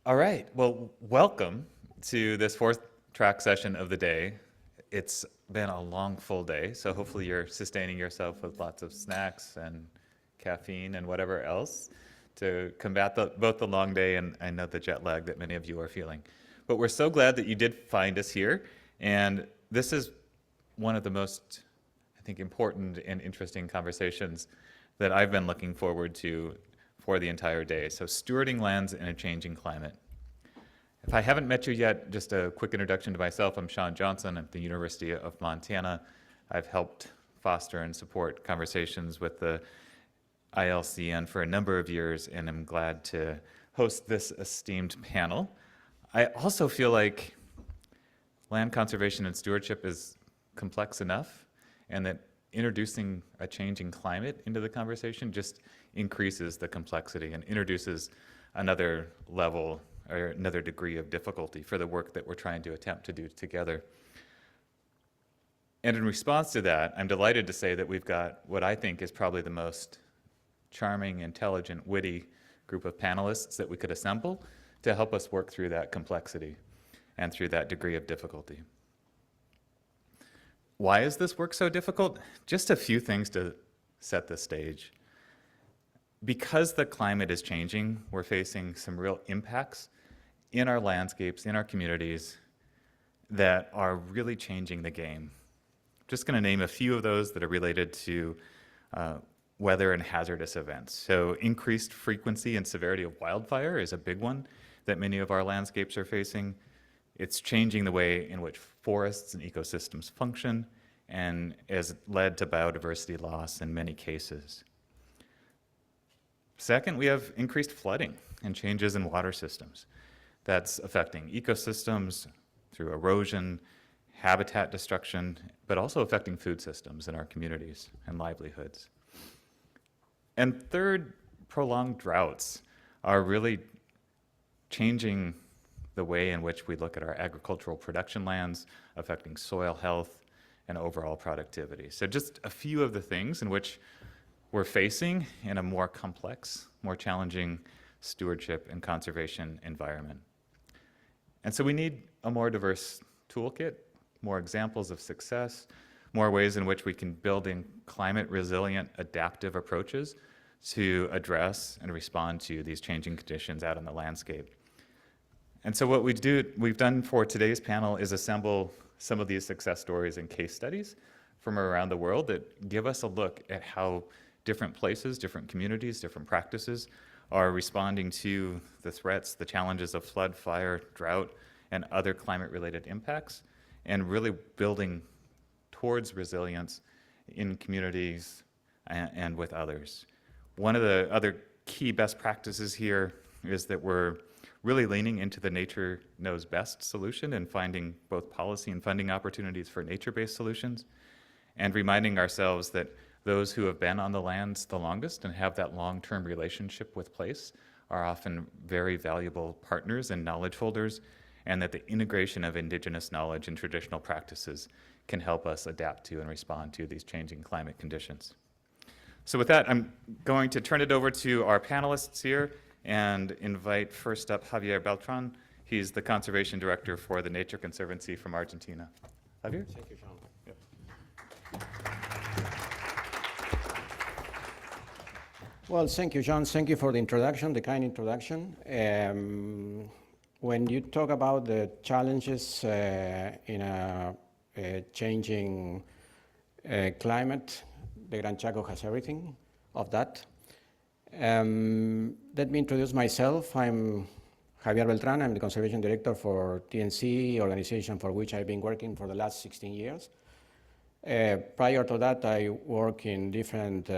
All right, well, welcome to this fourth track session of the day. It's been a long, full day, so hopefully you're sustaining yourself with lots of snacks and caffeine and whatever else to combat both the long day and I know the jet lag that many of you are feeling. But we're so glad that you did find us here, and this is one of the most, I think, important and interesting conversations that I've been looking forward to for the entire day. So stewarding lands in a changing climate. If I haven't met you yet, just a quick introduction to myself. I'm Sean Johnson at the University of Montana. I've helped foster and support conversations with the ILCN for a number of years, and I'm glad to host this esteemed panel. I also feel like land conservation and stewardship is complex enough, and that introducing a changing climate into the conversation just increases the complexity and introduces another level or another degree of difficulty for the work that we're trying to attempt to do together. And in response to that, I'm delighted to say that we've got what I think is probably the most charming, intelligent, witty group of panelists that we could assemble to help us work through that complexity and through that degree of difficulty. Why is this work so difficult? Just a few things to set the stage. Because the climate is changing, we're facing some real impacts in our landscapes, in our communities, that are really changing the game. Just going to name a few of those that are related to weather and hazardous events. So increased frequency and severity of wildfire is a big one that many of our landscapes are facing. It's changing the way in which forests and ecosystems function and has led to biodiversity loss in many cases. Second, we have increased flooding and changes in water systems. That's affecting ecosystems through erosion, habitat destruction, but also affecting food systems in our communities and livelihoods. And third, prolonged droughts are really changing the way in which we look at our agricultural production lands, affecting soil health and overall productivity. So just a few of the things in which we're facing in a more complex, more challenging stewardship and conservation environment. And so we need a more diverse toolkit, more examples of success, more ways in which we can build in climate resilient, adaptive approaches to address and respond to these changing conditions out in the landscape. And so what we've done for today's panel is assemble some of these success stories and case studies from around the world that give us a look at how different places, different communities, different practices are responding to the threats, the challenges of flood, fire, drought, and other climate-related impacts, and really building towards resilience in communities and with others. One of the other key best practices here is that we're really leaning into the nature knows best solution and finding both policy and funding opportunities for nature-based solutions, and reminding ourselves that those who have been on the lands the longest and have that long-term relationship with place are often very valuable partners and knowledge holders, and that the integration of indigenous knowledge and traditional practices can help us adapt to and respond to these changing climate conditions. So with that, I'm going to turn it over to our panelists here and invite first up Javier Beltran. He's the Conservation Director for the Nature Conservancy from Argentina. Javier? Thank you, Sean. Yep. Well, thank you, John. Thank you for the introduction, the kind introduction. When you talk about the challenges in a changing climate, the Gran Chaco has everything of that. Let me introduce myself. I'm Javier Beltran. I'm the Conservation Director for TNC, organization for which I've been working for the last 16 years. Prior to that, I work in different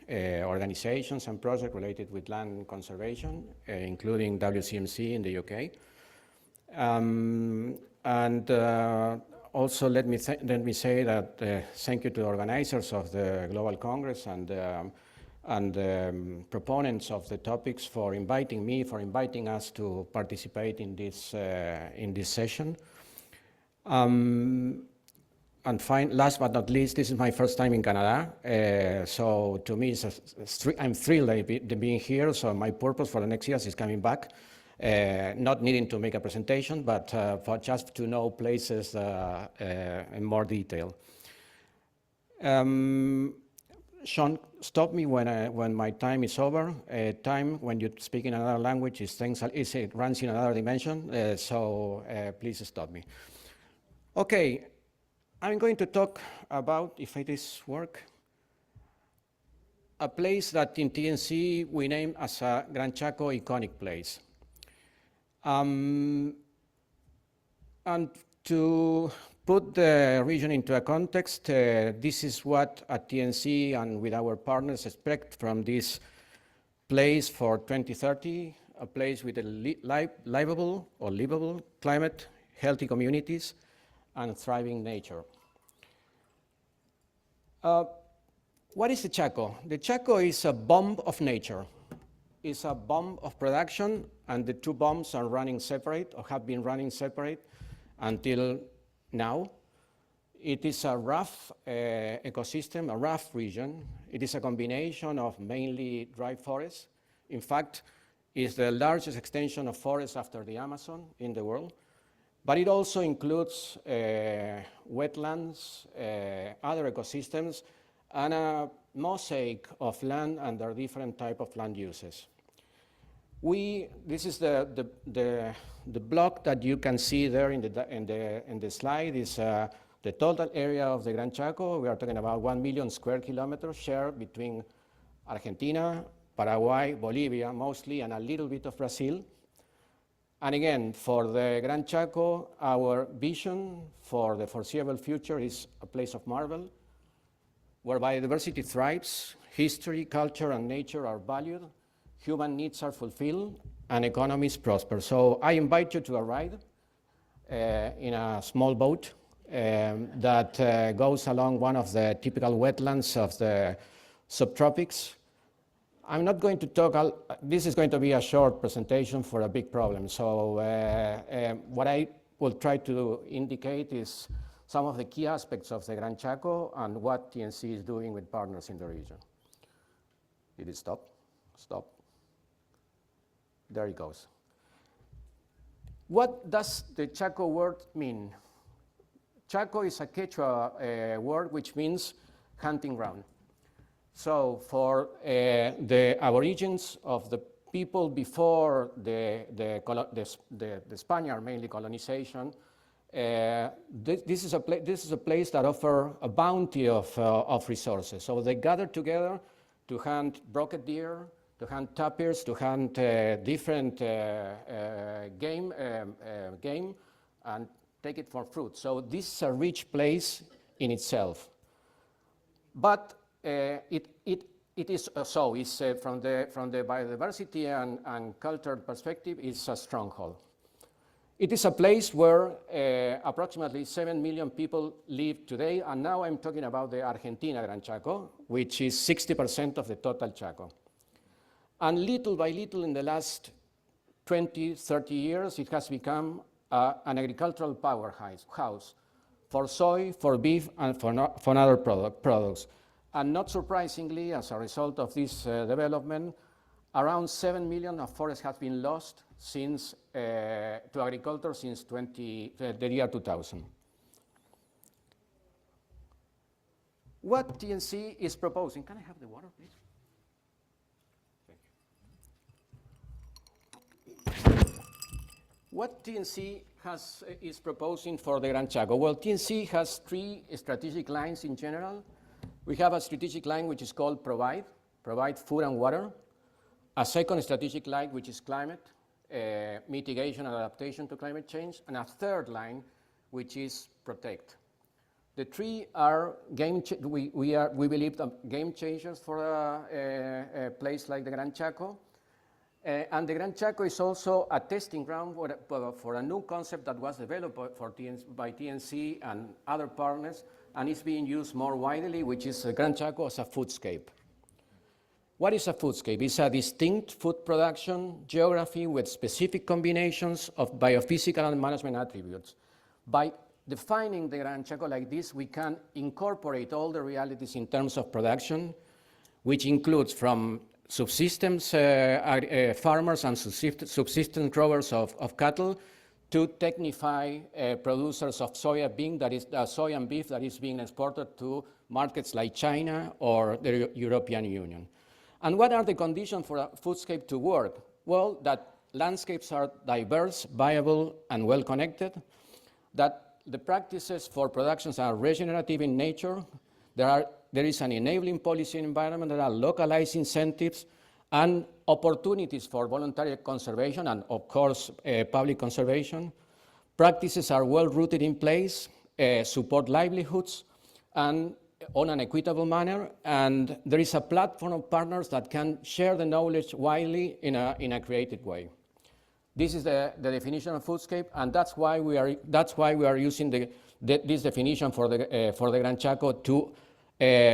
organizations and projects related with land conservation, including WCMC in the UK. Also, let me say that thank you to the organizers of the Global Congress and proponents of the topics for inviting me, for inviting us to participate in this session. And last but not least, this is my first time in Canada, so to me, I'm thrilled to be here. So my purpose for the next years is coming back not needing to make a presentation, but for just to know places in more detail. Sean, stop me when my time is over. Time when you speak in another language it runs in another dimension, so please stop me. Okay, I'm going to talk about, if it is work, a place that in TNC we name as a Gran Chaco iconic place. And to put the region into a context, this is what at TNC and with our partners expect from this place for 2030, a place with a livable or livable climate, healthy communities, and thriving nature. What is the Chaco? The Chaco is a bomb of nature. It's a bomb of production, and the two bombs are running separate, or have been running separate until now. It is a rough ecosystem, a rough region. It is a combination of mainly dry forests. In fact, it's the largest extension of forest after the Amazon in the world. But it also includes wetlands, other ecosystems, and a mosaic of land under different type of land uses. This is the block that you can see there in the slide is the total area of the Gran Chaco. We are talking about 1 million square kilometers shared between Argentina, Paraguay, Bolivia mostly, and a little bit of Brazil. And again, for the Gran Chaco, our vision for the foreseeable future is a place of marvel, where biodiversity thrives, history, culture, and nature are valued, human needs are fulfilled, and economies prosper. So I invite you to a ride in a small boat that goes along one of the typical wetlands of the subtropics. I'm not going to talk, this is going to be a short presentation for a big problem. So what I will try to indicate is some of the key aspects of the Gran Chaco and what TNC is doing with partners in the region. Did it stop? Stop. There it goes. What does the Chaco word mean? Chaco is a Quechua word which means hunting ground. So for the aborigines of the people before the Spaniard mainly colonization, this is a place that offers a bounty of resources. So they gather together to hunt brocket deer, to hunt tapirs, to hunt different game, and take it for fruit. So this is a rich place in itself. But it is so. It's from the biodiversity and cultural perspective, it's a stronghold. It is a place where approximately 7 million people live today, and now I'm talking about the Argentina Gran Chaco, which is 60% of the total Chaco. And little by little in the last 20, 30 years, it has become an agricultural powerhouse for soy, for beef, and for other products. And not surprisingly, as a result of this development, around 7 million of forests have been lost since, to agriculture since the year 2000. What TNC is proposing, can I have the water, please? Thank you. What TNC is proposing for the Gran Chaco? Well, TNC has 3 strategic lines in general. We have a strategic line which is called provide food and water. A second strategic line which is climate, mitigation and adaptation to climate change. And a third line which is protect. The 3 are we believe game changers for a place like the Gran Chaco. And the Gran Chaco is also a testing ground for a new concept that was developed by TNC and other partners, and is being used more widely, which is Gran Chaco as a foodscape. What is a foodscape? It's a distinct food production geography with specific combinations of biophysical and management attributes. By defining the Gran Chaco like this, we can incorporate all the realities in terms of production, which includes from subsistence farmers and subsistence growers of cattle to technify producers of soya bean, that is soy and beef that is being exported to markets like China or the European Union. And what are the conditions for a foodscape to work? Well, that landscapes are diverse, viable, and well connected, that the practices for productions are regenerative in nature, there is an enabling policy environment, there are localized incentives and opportunities for voluntary conservation and, of course, public conservation. Practices are well rooted in place, support livelihoods, and on an equitable manner, and there is a platform of partners that can share the knowledge widely in a creative way. This is the definition of foodscape, and that's why we are using this definition for the Gran Chaco to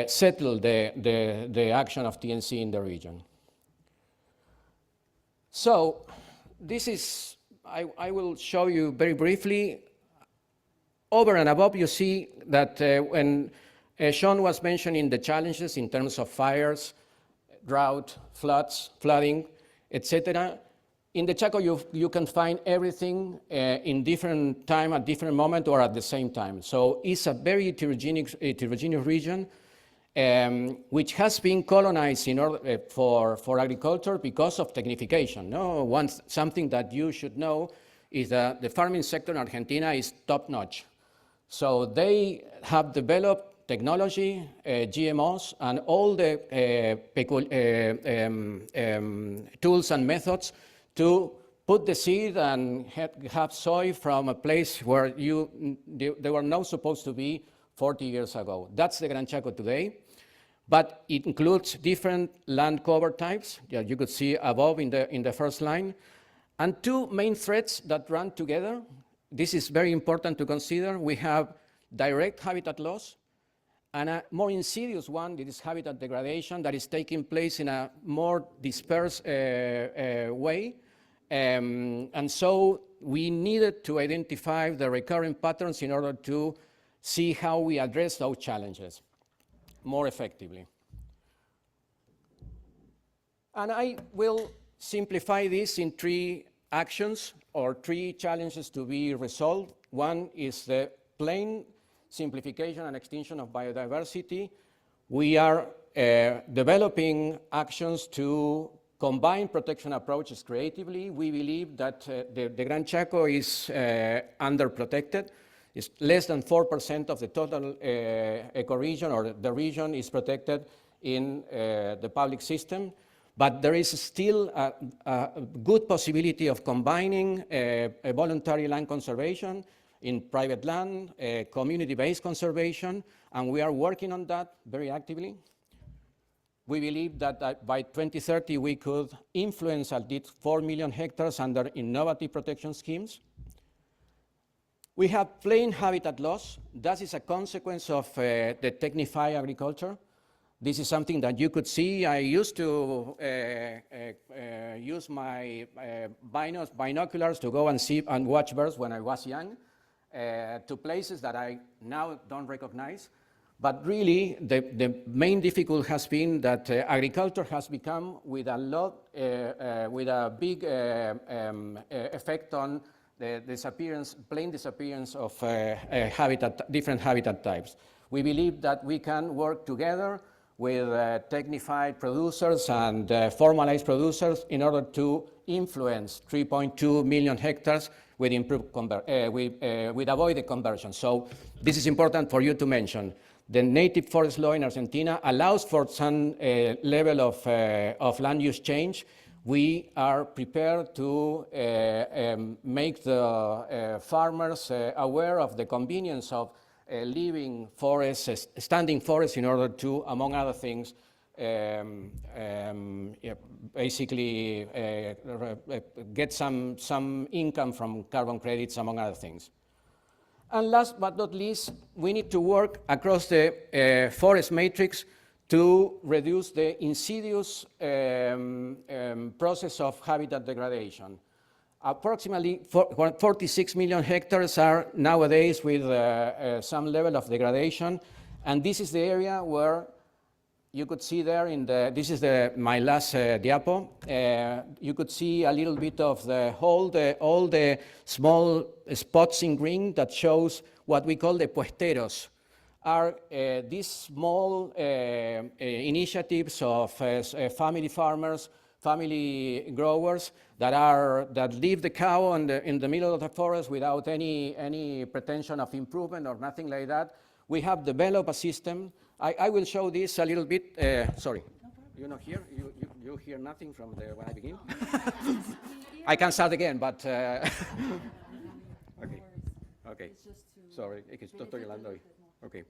settle the action of TNC in the region. So this is, I will show you very briefly. Over and above, you see that when Sean was mentioning the challenges in terms of fires, drought, floods, flooding, etc. In the Chaco, you can find everything in different time, at different moment, or at the same time. So it's a very heterogeneous region, which has been colonized in order, for agriculture because of technification. No? Something that you should know is that the farming sector in Argentina is top-notch. So they have developed technology, GMOs, and all the tools and methods to put the seed and have soy from a place where they were not supposed to be 40 years ago. That's the Gran Chaco today, but it includes different land cover types, that you could see above in the first line, and two main threats that run together. This is very important to consider. We have direct habitat loss, and a more insidious one, that is habitat degradation, that is taking place in a more dispersed way. And so we needed to identify the recurring patterns in order to see how we address those challenges more effectively. And I will simplify this in three actions or three challenges to be resolved. One is the plain simplification and extinction of biodiversity. We are developing actions to combine protection approaches creatively. We believe that the Gran Chaco is underprotected. It's less than 4% of the total ecoregion, or the region is protected in the public system. But there is still a good possibility of combining a voluntary land conservation in private land, community-based conservation, and we are working on that very actively. We believe that by 2030 we could influence at least 4 million hectares under innovative protection schemes. We have plain habitat loss. That is a consequence of the technified agriculture. This is something that you could see. I used to use my binoculars to go and see and watch birds when I was young, to places that I now don't recognize. But really, the main difficulty has been that agriculture has become with a big effect on the plain disappearance of different habitat types. We believe that we can work together with technified producers and formalized producers in order to influence 3.2 million hectares with avoided conversion. So this is important for you to mention. The native forest law in Argentina allows for some level of land use change. We are prepared to make the farmers aware of the convenience of leaving forests, standing forests, in order to, among other things, basically get some income from carbon credits, among other things. And last but not least, we need to work across the forest matrix to reduce the insidious process of habitat degradation. Approximately 46 million hectares are nowadays with some level of degradation, and this is the area where you could see there in the, this is my last diapo. You could see a little bit of all the small spots in green that shows what we call the puesteros, are these small initiatives of family farmers, family growers that leave the cow in the middle of the forest without any pretension of improvement or nothing like that. We have developed a system. I will show this a little bit. Sorry, you're not here. You hear nothing from when I begin. I can start again, but okay. Sorry, estoy hablando hoy. Okay.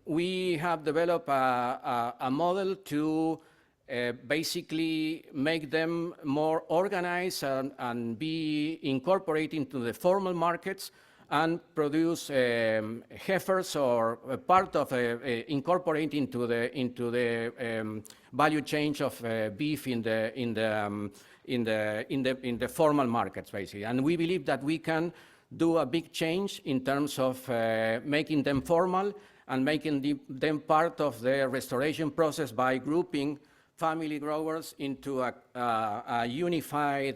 We have developed a model to basically make them more organized and be incorporated into the formal markets and produce heifers or a part of incorporating into the value chain of beef in the formal markets, basically. And we believe that we can do a big change in terms of making them formal and making them part of the restoration process by grouping family growers into a unified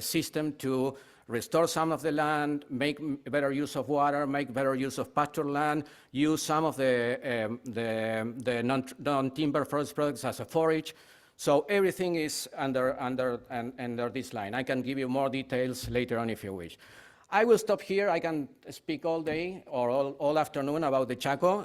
system to restore some of the land, make better use of water, make better use of pasture land, use some of the non-timber forest products as a forage. So everything is under this line. I can give you more details later on if you wish. I will stop here. I can speak all day or all afternoon about the Chaco.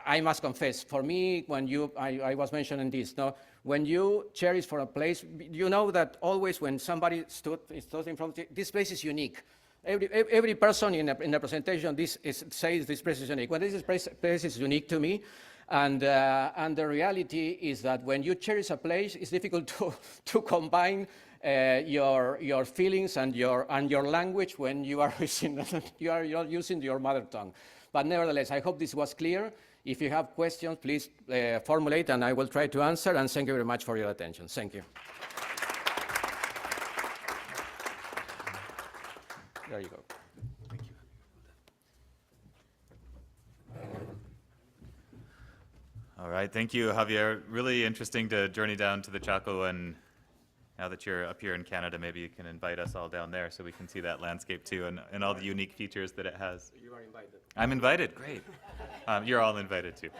I must confess, for me, when I was mentioning this, no, when you cherish for a place, you know that always when somebody stood in front of you, this place is unique. Every person in a presentation says this place is unique. Well, this place is unique to me. And the reality is that when you cherish a place, it's difficult to combine your feelings and your language when you are using your mother tongue. But nevertheless, I hope this was clear. If you have questions, please formulate, and I will try to answer. And thank you very much for your attention. Thank you. There you go. Thank you. All right, thank you, Javier. Really interesting to journey down to the Chaco, and now that you're up here in Canada, maybe you can invite us all down there so we can see that landscape too and all the unique features that it has. You are invited. I'm invited, great. You're all invited too.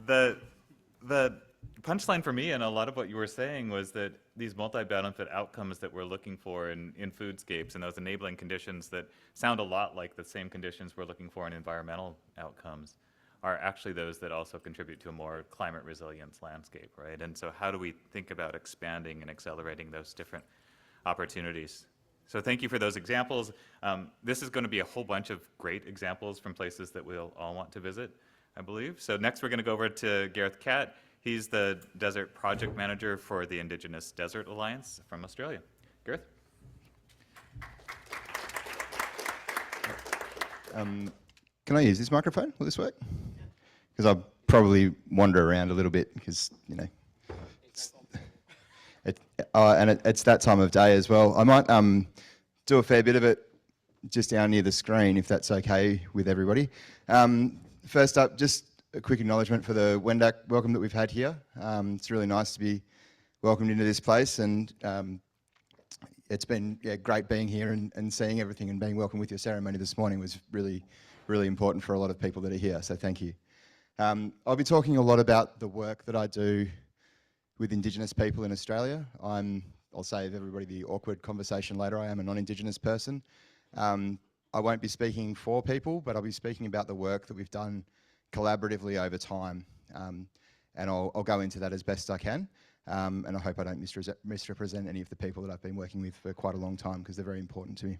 The punchline for me and a lot of what you were saying was that these multi-benefit outcomes that we're looking for in foodscapes and those enabling conditions that sound a lot like the same conditions we're looking for in environmental outcomes are actually those that also contribute to a more climate resilience landscape, right? And so how do we think about expanding and accelerating those different opportunities? So thank you for those examples. This is going to be a whole bunch of great examples from places that we'll all want to visit, I believe. So next we're going to go over to Gareth Catt. He's the Desert Project Manager for the Indigenous Desert Alliance from Australia. Gareth? Can I use this microphone? Will this work? Because I'll probably wander around a little bit because, you know, it's that time of day as well. I might do a fair bit of it just down near the screen, if that's okay with everybody. First up, just a quick acknowledgement for the Wendat welcome that we've had here. It's really nice to be welcomed into this place, and it's been great being here and seeing everything, and being welcomed with your ceremony this morning was really important for a lot of people that are here, so thank you. I'll be talking a lot about the work that I do with Indigenous people in Australia. I'll save everybody the awkward conversation later. I am a non-Indigenous person. I won't be speaking for people, but I'll be speaking about the work that we've done collaboratively over time, and I'll go into that as best I can, and I hope I don't misrepresent any of the people that I've been working with for quite a long time, because they're very important to me.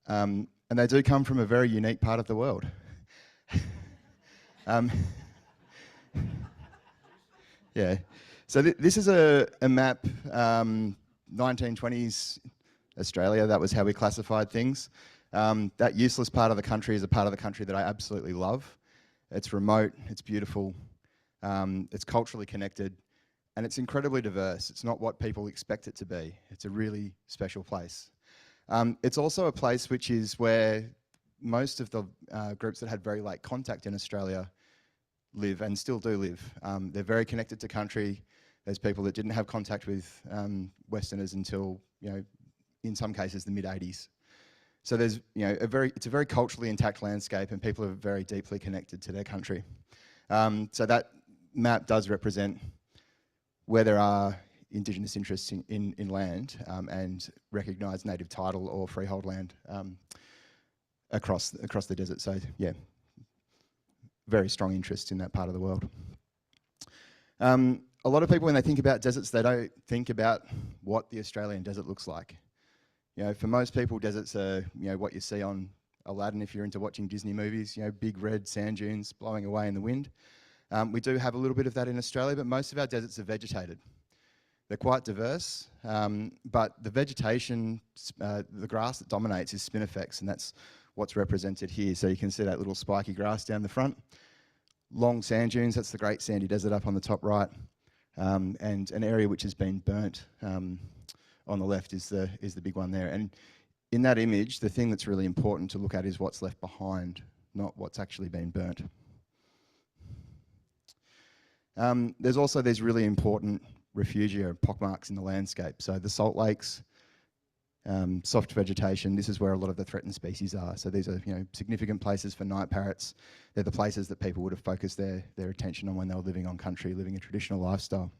And they do come from a very unique part of the world. Yeah, so this is a map, 1920s Australia. That was how we classified things. That useless part of the country is a part of the country that I absolutely love. It's remote, it's beautiful, it's culturally connected, and it's incredibly diverse. It's not what people expect it to be. It's a really special place. It's also a place which is where most of the groups that had very late contact in Australia live and still do live. They're very connected to country. There's people that didn't have contact with Westerners until, you know, in some cases the mid-80s. So there's, you know, it's a very culturally intact landscape, and people are very deeply connected to their country. So that map does represent where there are Indigenous interests in land and recognised native title or freehold land across the desert. So yeah, very strong interest in that part of the world. A lot of people, when they think about deserts, they don't think about what the Australian desert looks like. You know, for most people, deserts are, you know, what you see on Aladdin if you're into watching Disney movies, you know, big red sand dunes blowing away in the wind. We do have a little bit of that in Australia, but most of our deserts are vegetated. They're quite diverse, but the vegetation, the grass that dominates is spinifex, and that's what's represented here. So you can see that little spiky grass down the front. Long sand dunes, that's the Great Sandy Desert up on the top right, and an area which has been burnt on the left is the big one there. And in that image, the thing that's really important to look at is what's left behind, not what's actually been burnt. There's also these really important refugia, pockmarks in the landscape. So the salt lakes, soft vegetation, this is where a lot of the threatened species are. So these are, you know, significant places for night parrots. They're the places that people would have focused their attention on when they were living on country, living a traditional lifestyle.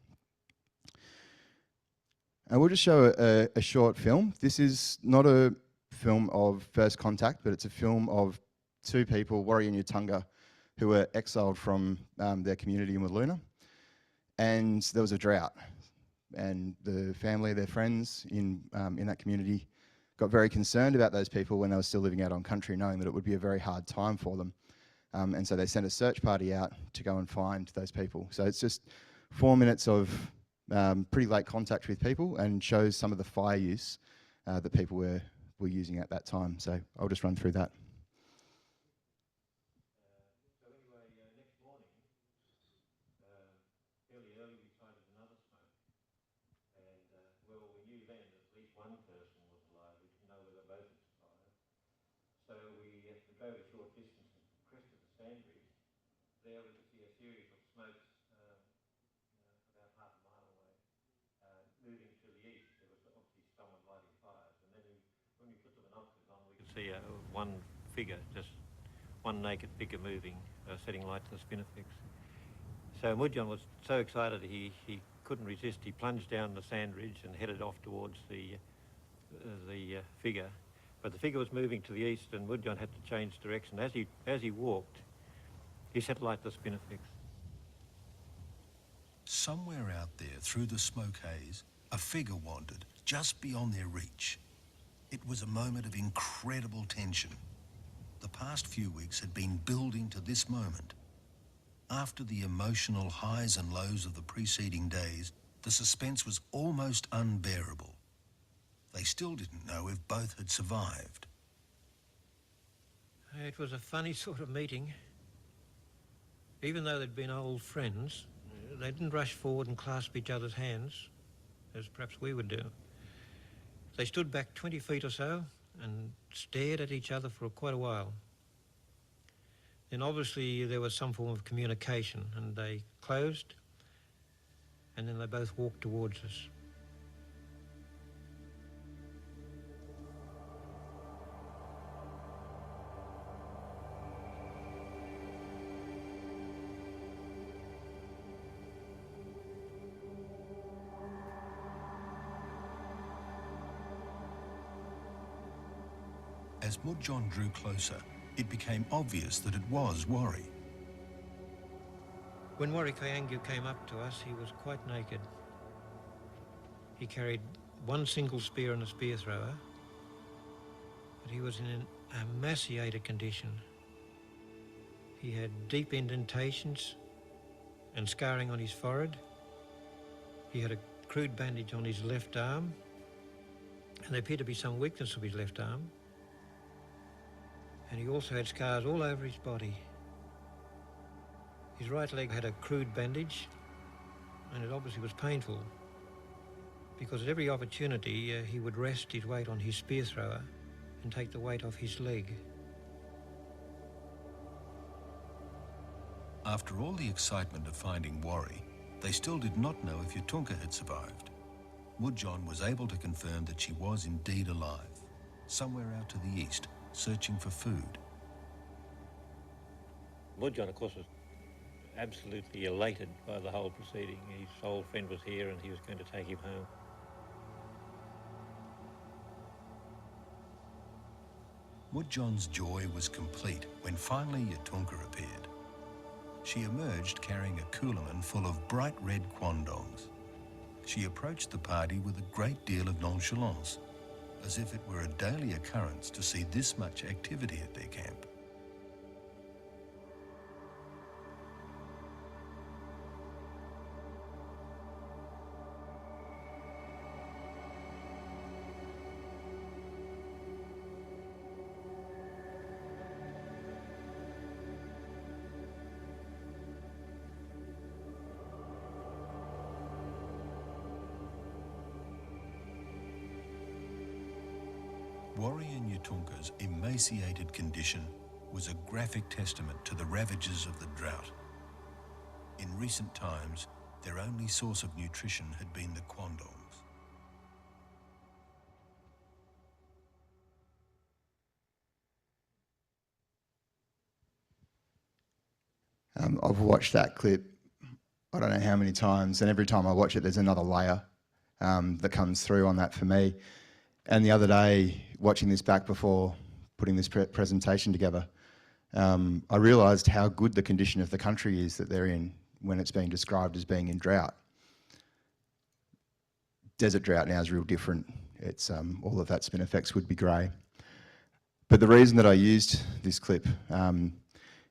And we'll just show a short film. This is not a film of first contact, but it's a film of two people, Warri and Yatunga, who were exiled from their community in Wooloona. And there was a drought. And the family, their friends in that community got very concerned about those people when they were still living out on country, knowing that it would be a very hard time for them. And so they sent a search party out to go and find those people. So it's just 4 minutes of pretty late contact with people, and shows some of the fire use that people were using at that time. So I'll just run through that. Early we sighted another smoke, and well, we knew then that at least one person was alive. We didn't know whether both had survived. So we drove a short distance and crested the sand ridge. There we could see a series of smokes about half a mile away, moving to the east. There was obviously someone lighting fires, and then when we put the binoculars on, we could see one figure, just one naked figure moving, setting light to the spinifex. So Mudjon was so excited he couldn't resist. He plunged down the sand ridge and headed off towards the figure. But the figure was moving to the east, and Mudjon had to change direction. As he walked, he set light to the spinifex. Somewhere out there, through the smoke haze, a figure wandered, just beyond their reach. It was a moment of incredible tension. The past few weeks had been building to this moment. After the emotional highs and lows of the preceding days, the suspense was almost unbearable. They still didn't know if both had survived. It was a funny sort of meeting. Even though they'd been old friends, they didn't rush forward and clasp each other's hands, as perhaps we would do. They stood back 20 feet or so and stared at each other for quite a while. Then obviously there was some form of communication, and they closed, and then they both walked towards us. As Mudjon drew closer, it became obvious that it was Warri. When Warri Kayangu came up to us, he was quite naked. He carried one single spear and a spear thrower, but he was in an emaciated condition. He had deep indentations and scarring on his forehead. He had a crude bandage on his left arm, and there appeared to be some weakness of his left arm. And he also had scars all over his body. His right leg had a crude bandage, and it obviously was painful, because at every opportunity he would rest his weight on his spear thrower and take the weight off his leg. After all the excitement of finding Worry, they still did not know if Yatunka had survived. Mudjon was able to confirm that she was indeed alive, somewhere out to the east, searching for food. Mudjon, of course, was absolutely elated by the whole proceeding. His old friend was here and he was going to take him home. Mudjon's joy was complete when finally Yatunka appeared. She emerged carrying a coolerman full of bright red quandongs. She approached the party with a great deal of nonchalance, as if it were a daily occurrence to see this much activity at their camp. Worry and Yatunka's emaciated condition was a graphic testament to the ravages of the drought. In recent times, their only source of nutrition had been the quandongs. I've watched that clip, I don't know how many times, and every time I watch it, there's another layer that comes through on that for me. And the other day, watching this back before putting this presentation together, I realised how good the condition of the country is that they're in when it's being described as being in drought. Desert drought now is real different. It's all of that spin effects would be grey. But the reason that I used this clip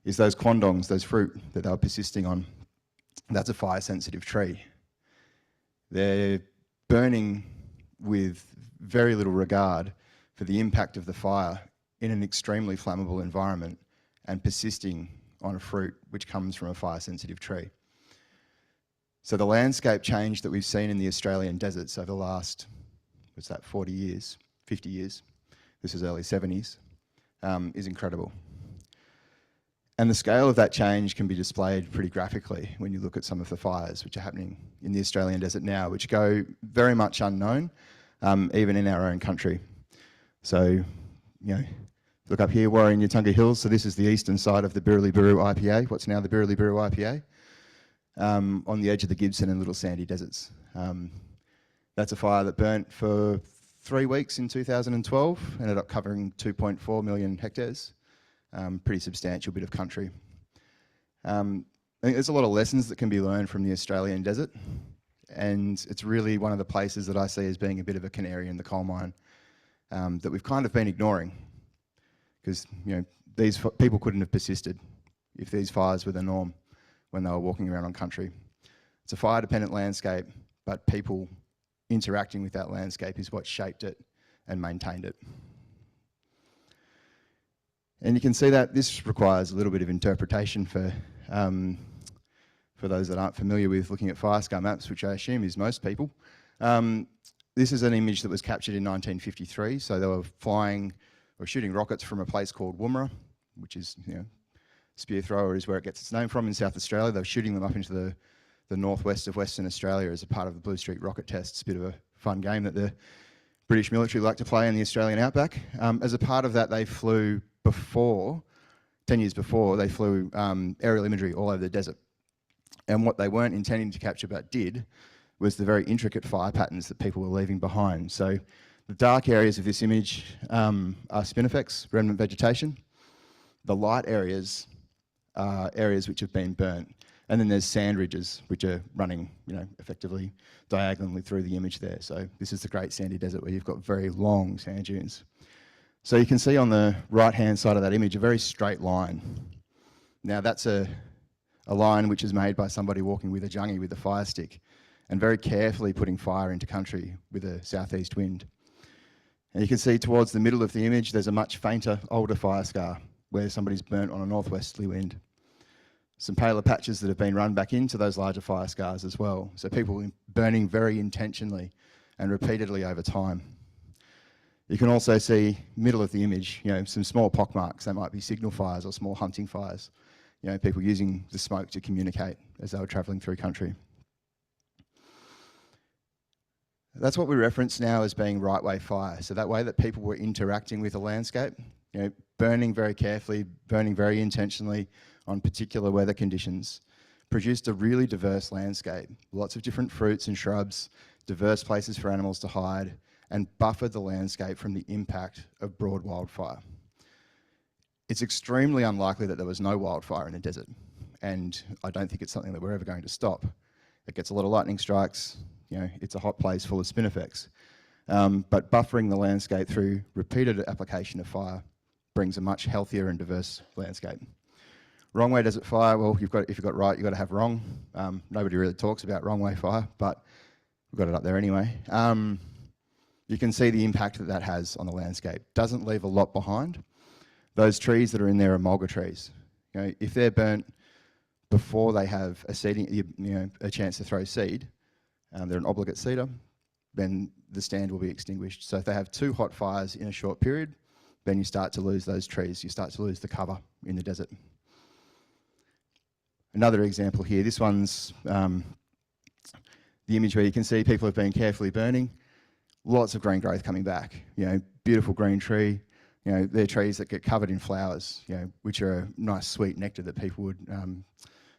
is those quandongs, those fruit that they were persisting on, that's a fire-sensitive tree. They're burning with very little regard for the impact of the fire in an extremely flammable environment and persisting on a fruit which comes from a fire-sensitive tree. So the landscape change that we've seen in the Australian deserts over the last, 40 years, 50 years, this is early 70s, is incredible. And the scale of that change can be displayed pretty graphically when you look at some of the fires which are happening in the Australian desert now, which go very much unknown, even in our own country. So, look up here, Worry and Yatunka Hills. So this is the eastern side of the Birriliburu IPA, what's now the Birriliburu IPA, on the edge of the Gibson and Little Sandy deserts. That's a fire that burnt for 3 weeks in 2012, ended up covering 2.4 million hectares. Pretty substantial bit of country. I think there's a lot of lessons that can be learned from the Australian desert, and it's really one of the places that I see as being a bit of a canary in the coal mine that we've kind of been ignoring, because these people couldn't have persisted if these fires were the norm when they were walking around on country. It's a fire-dependent landscape, but people interacting with that landscape is what shaped it and maintained it. And you can see that this requires a little bit of interpretation for those that aren't familiar with looking at fire scar maps, which I assume is most people. This is an image that was captured in 1953. So they were flying or shooting rockets from a place called Woomera, which is, spear thrower is where it gets its name from in South Australia. They were shooting them up into the northwest of Western Australia as a part of the Blue Streak rocket test. It's a bit of a fun game that the British military like to play in the Australian outback. As a part of that, they flew 10 years before, they flew aerial imagery all over the desert. And what they weren't intending to capture but did was the very intricate fire patterns that people were leaving behind. So the dark areas of this image are spinifex, remnant vegetation. The light areas are areas which have been burnt. And then there's sand ridges which are running, effectively diagonally through the image there. So this is the Great Sandy Desert where you've got very long sand dunes. So you can see on the right-hand side of that image a very straight line. Now that's a line which is made by somebody walking with a jungie with a fire stick and very carefully putting fire into country with a southeast wind. And you can see towards the middle of the image there's a much fainter, older fire scar where somebody's burnt on a northwesterly wind. Some paler patches that have been run back into those larger fire scars as well. So people burning very intentionally and repeatedly over time. You can also see, middle of the image, some small pock marks. They might be signal fires or small hunting fires. people using the smoke to communicate as they were travelling through country. That's what we reference now as being right way fire. So that way that people were interacting with the landscape, burning very carefully, burning very intentionally on particular weather conditions, produced a really diverse landscape. Lots of different fruits and shrubs, diverse places for animals to hide, and buffered the landscape from the impact of broad wildfire. It's extremely unlikely that there was no wildfire in the desert, and I don't think it's something that we're ever going to stop. It gets a lot of lightning strikes, it's a hot place full of spin effects. But buffering the landscape through repeated application of fire brings a much healthier and diverse landscape. Wrong way desert fire, well, if you've got right, you've got to have wrong. Nobody really talks about wrong way fire, but we've got it up there anyway. You can see the impact that that has on the landscape. Doesn't leave a lot behind. Those trees that are in there are mulga trees. If they're burnt before they have a seeding, a chance to throw seed, they're an obligate seeder, then the stand will be extinguished. So if they have 2 hot fires in a short period, then you start to lose those trees. You start to lose the cover in the desert. Another example here, this one's the image where you can see people have been carefully burning, lots of green growth coming back, beautiful green tree. They're trees that get covered in flowers, which are a nice sweet nectar that people would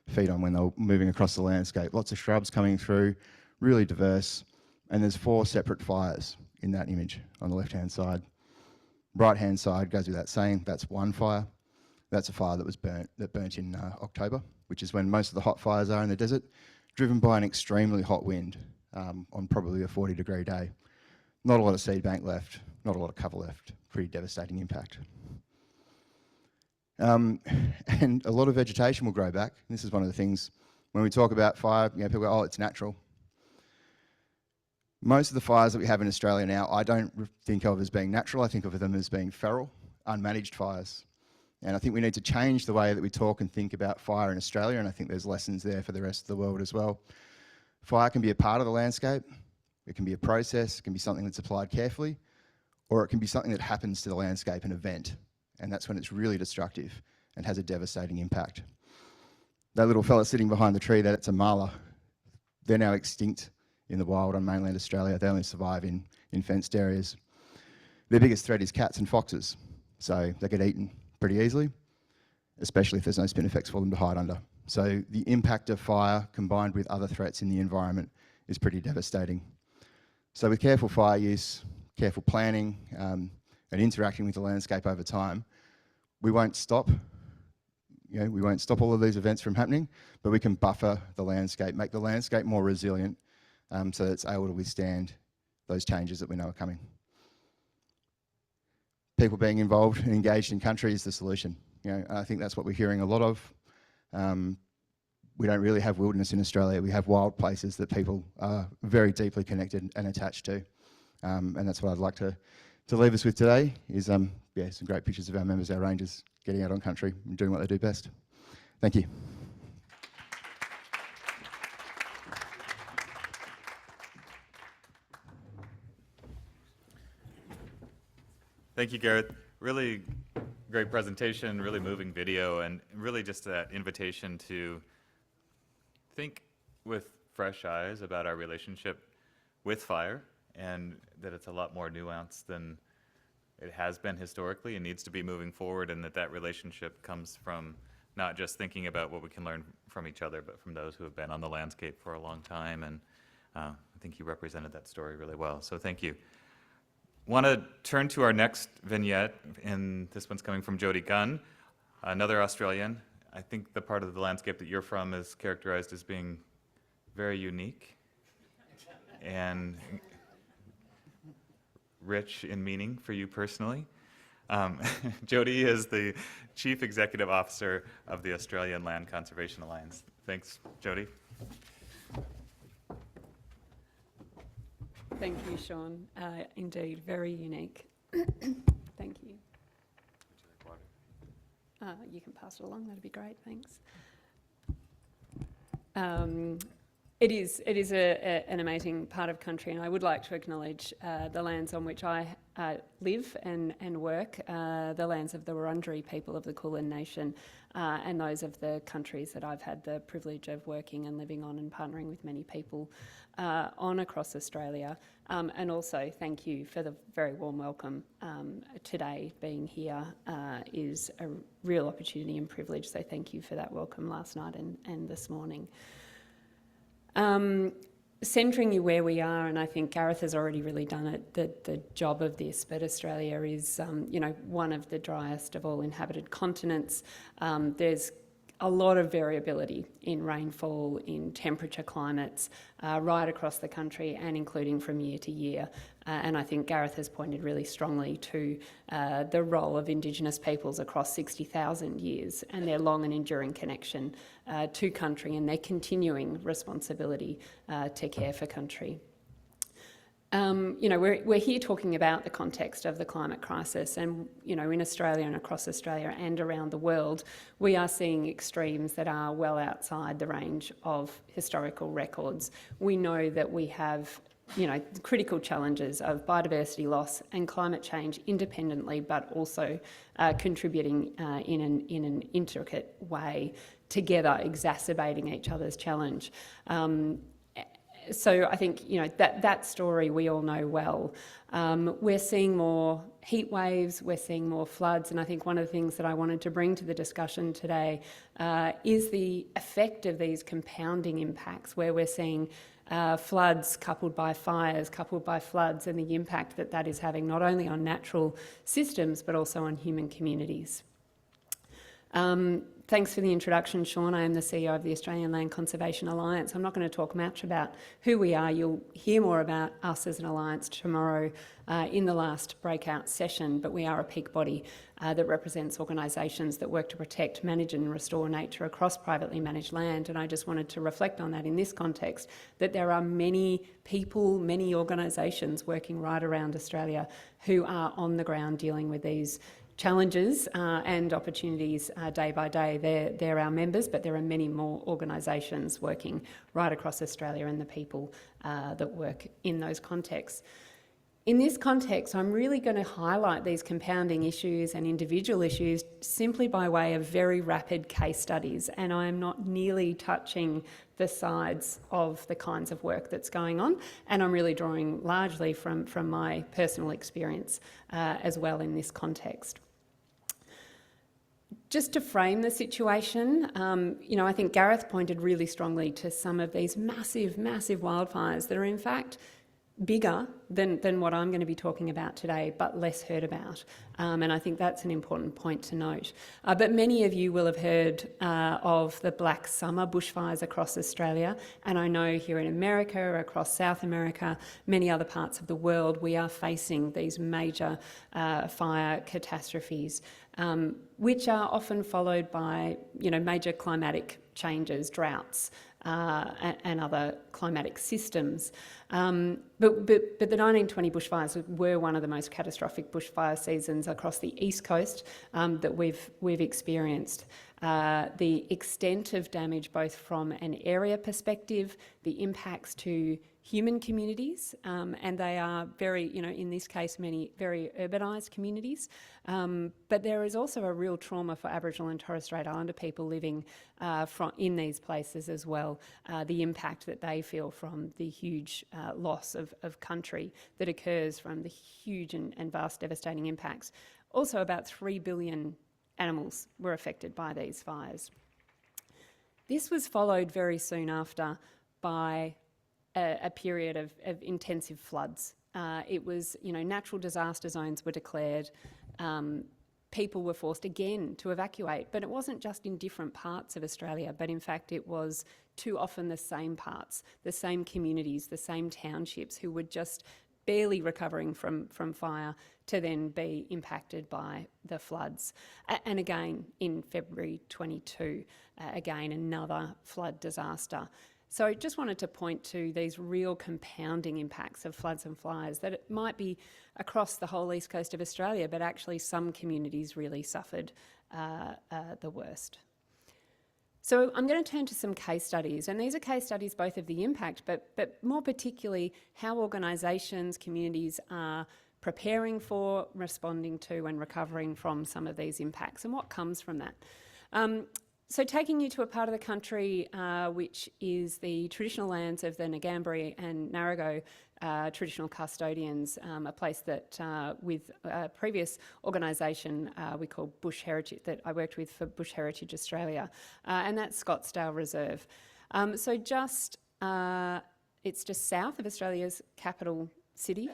feed on when they're moving across the landscape. Lots of shrubs coming through, really diverse. And there's 4 separate fires in that image on the left-hand side. Right-hand side goes without saying, that's one fire. That's a fire that burnt in October, which is when most of the hot fires are in the desert, driven by an extremely hot wind on probably a 40-degree day. Not a lot of seed bank left, not a lot of cover left. Pretty devastating impact. And a lot of vegetation will grow back. This is one of the things, when we talk about fire, people go, oh, it's natural. Most of the fires that we have in Australia now, I don't think of as being natural. I think of them as being feral, unmanaged fires. And I think we need to change the way that we talk and think about fire in Australia, and I think there's lessons there for the rest of the world as well. Fire can be a part of the landscape, it can be a process, it can be something that's applied carefully, or it can be something that happens to the landscape, an event, and that's when it's really destructive and has a devastating impact. That little fella sitting behind the tree, that's a marla. They're now extinct in the wild on mainland Australia. They only survive in fenced areas. Their biggest threat is cats and foxes, so they get eaten pretty easily, especially if there's no spin effects for them to hide under. So the impact of fire combined with other threats in the environment is pretty devastating. So with careful fire use, careful planning, and interacting with the landscape over time, we won't stop. We won't stop all of these events from happening, but we can buffer the landscape, make the landscape more resilient, so that it's able to withstand those changes that we know are coming. People being involved and engaged in country is the solution. I think that's what we're hearing a lot of. We don't really have wilderness in Australia. We have wild places that people are very deeply connected and attached to. And that's what I'd like to leave us with today is some great pictures of our members, our rangers, getting out on country and doing what they do best. Thank you. Thank you, Gareth. Really great presentation, really moving video, and really just that invitation to think with fresh eyes about our relationship with fire, and that it's a lot more nuanced than it has been historically and needs to be moving forward, and that relationship comes from not just thinking about what we can learn from each other, but from those who have been on the landscape for a long time. And I think you represented that story really well, so thank you. Want to turn to our next vignette, and this one's coming from Jody Gunn, another Australian. I think the part of the landscape that you're from is characterized as being very unique and rich in meaning for you personally. Jody is the Chief Executive Officer of the Australian Land Conservation Alliance. Thanks, Jody. Thank you, Sean. Indeed, very unique. Thank you. You can pass it along, that'd be great, thanks. It is an amazing part of country, and I would like to acknowledge the lands on which I live and work, the lands of the Wurundjeri people of the Kulin Nation, and those of the countries that I've had the privilege of working and living on and partnering with many people on across Australia. And also thank you for the very warm welcome today. Being here is a real opportunity and privilege, so thank you for that welcome last night and this morning. Centring you where we are, and I think Gareth has already really done it, the job of this, but Australia is, one of the driest of all inhabited continents. There's a lot of variability in rainfall, in temperature climates, right across the country and including from year to year. And I think Gareth has pointed really strongly to the role of Indigenous peoples across 60,000 years and their long and enduring connection to country and their continuing responsibility to care for country. We're here talking about the context of the climate crisis, and in Australia and across Australia and around the world, we are seeing extremes that are well outside the range of historical records. We know that we have critical challenges of biodiversity loss and climate change independently, but also contributing in an intricate way together, exacerbating each other's challenge. So I think that story we all know well. We're seeing more heat waves, we're seeing more floods, and I think one of the things that I wanted to bring to the discussion today is the effect of these compounding impacts, where we're seeing floods coupled by fires, coupled by floods, and the impact that that is having not only on natural systems but also on human communities. Thanks for the introduction, Sean. I am the CEO of the Australian Land Conservation Alliance. I'm not going to talk much about who we are. You'll hear more about us as an alliance tomorrow in the last breakout session, but we are a peak body that represents organisations that work to protect, manage and restore nature across privately managed land. And I just wanted to reflect on that in this context, that there are many people, many organisations working right around Australia who are on the ground dealing with these challenges and opportunities day by day. They're our members, but there are many more organisations working right across Australia and the people that work in those contexts. In this context, I'm really going to highlight these compounding issues and individual issues simply by way of very rapid case studies, and I am not nearly touching the sides of the kinds of work that's going on, and I'm really drawing largely from my personal experience as well in this context. Just to frame the situation, I think Gareth pointed really strongly to some of these massive, massive wildfires that are in fact bigger than what I'm going to be talking about today, but less heard about. And I think that's an important point to note. But many of you will have heard of the Black Summer bushfires across Australia. And I know here in America, across South America, many other parts of the world, we are facing these major fire catastrophes, which are often followed by, major climatic changes, droughts, and other climatic systems. But the 1920 bushfires were one of the most catastrophic bushfire seasons across the East Coast that we've experienced. The extent of damage, both from an area perspective, the impacts to human communities, and they are very, in this case, many very urbanised communities. But there is also a real trauma for Aboriginal and Torres Strait Islander people living in these places as well, the impact that they feel from the huge loss of country that occurs from the huge and vast devastating impacts. Also, about 3 billion animals were affected by these fires. This was followed very soon after by a period of intensive floods. It was, natural disaster zones were declared. People were forced again to evacuate, but it wasn't just in different parts of Australia, but in fact it was too often the same parts, the same communities, the same townships who were just barely recovering from fire to then be impacted by the floods. And again, in February 22, again, another flood disaster. So I just wanted to point to these real compounding impacts of floods and fires, that it might be across the whole east coast of Australia, but actually some communities really suffered the worst. So I'm going to turn to some case studies, and these are case studies both of the impact, but more particularly how organisations, communities are preparing for, responding to and recovering from some of these impacts and what comes from that. So taking you to a part of the country which is the traditional lands of the Ngambri and Narrogoo traditional custodians, a place that with a previous organisation we called Bush Heritage, that I worked with for Bush Heritage Australia, and that's Scottsdale Reserve. So it's just south of Australia's capital city,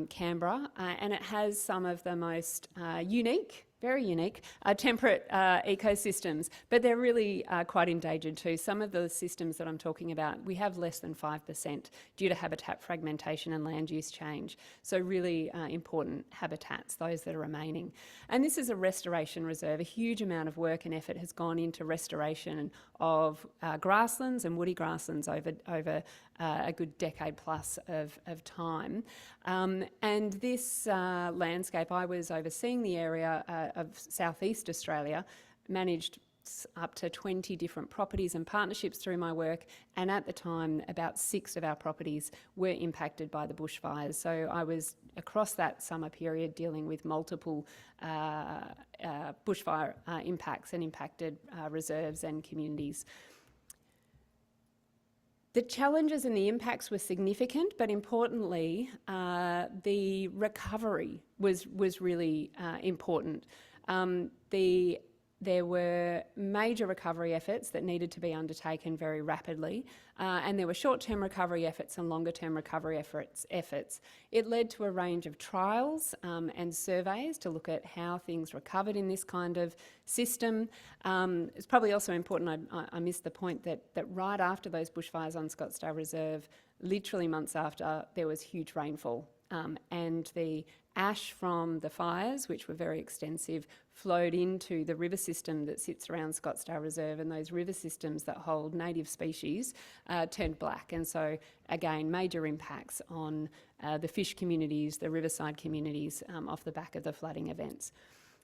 Canberra, and it has some of the most unique, very unique, temperate ecosystems, but they're really quite endangered too. Some of the systems that I'm talking about, we have less than 5% due to habitat fragmentation and land use change. So really important habitats, those that are remaining. And this is a restoration reserve. A huge amount of work and effort has gone into restoration of grasslands and woody grasslands over a good decade plus of time. And this landscape, I was overseeing the area of southeast Australia, managed up to 20 different properties and partnerships through my work, and at the time about 6 of our properties were impacted by the bushfires. So I was across that summer period dealing with multiple bushfire impacts and impacted reserves and communities. The challenges and the impacts were significant, but importantly, the recovery was really important. There were major recovery efforts that needed to be undertaken very rapidly, and there were short-term recovery efforts and longer-term recovery efforts. It led to a range of trials and surveys to look at how things recovered in this kind of system. It's probably also important, I missed the point that right after those bushfires on Scottsdale Reserve, literally months after, there was huge rainfall. And the ash from the fires, which were very extensive, flowed into the river system that sits around Scottsdale Reserve, and those river systems that hold native species turned black. And so, again, major impacts on the fish communities, the riverside communities off the back of the flooding events.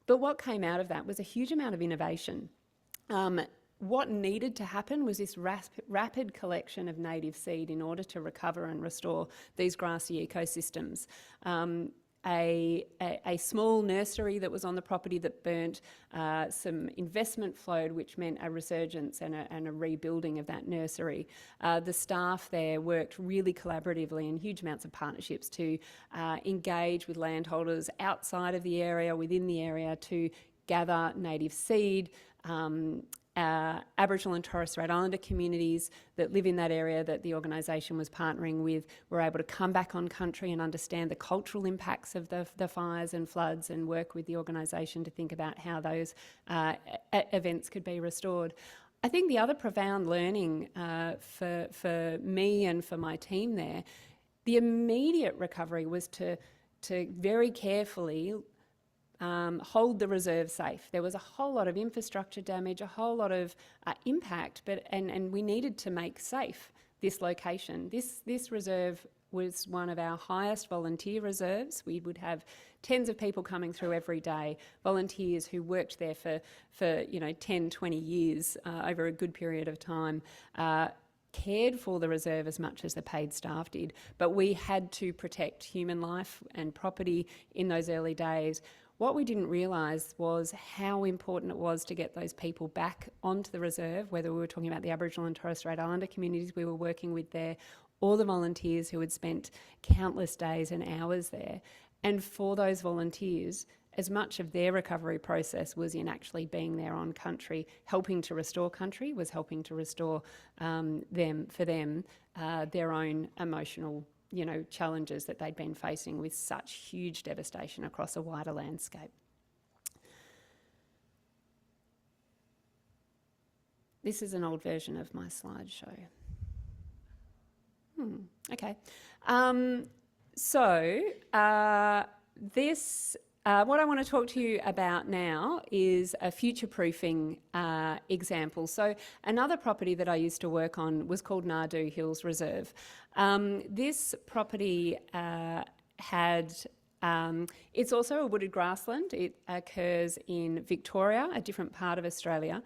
But what came out of that was a huge amount of innovation. What needed to happen was this rapid collection of native seed in order to recover and restore these grassy ecosystems. A small nursery that was on the property that burnt, some investment flowed, which meant a resurgence and a rebuilding of that nursery. The staff there worked really collaboratively in huge amounts of partnerships to engage with landholders outside of the area, within the area, to gather native seed. Aboriginal and Torres Strait Islander communities that live in that area that the organisation was partnering with were able to come back on country and understand the cultural impacts of the fires and floods, and work with the organisation to think about how those events could be restored. I think the other profound learning for me and for my team there, the immediate recovery was to very carefully hold the reserve safe. There was a whole lot of infrastructure damage, a whole lot of impact, and we needed to make safe this location. This reserve was one of our highest volunteer reserves. We would have tens of people coming through every day, volunteers who worked there for 10, 20 years over a good period of time, cared for the reserve as much as the paid staff did. But we had to protect human life and property in those early days. What we didn't realise was how important it was to get those people back onto the reserve, whether we were talking about the Aboriginal and Torres Strait Islander communities we were working with there, or the volunteers who had spent countless days and hours there. And for those volunteers, as much of their recovery process was in actually being there on country, helping to restore country, was helping to restore their own emotional challenges that they'd been facing with such huge devastation across a wider landscape. This is an old version of my slideshow. Okay. What I want to talk to you about now is a future-proofing example. So another property that I used to work on was called Nardu Hills Reserve. This property it's also a wooded grassland. It occurs in Victoria, a different part of Australia.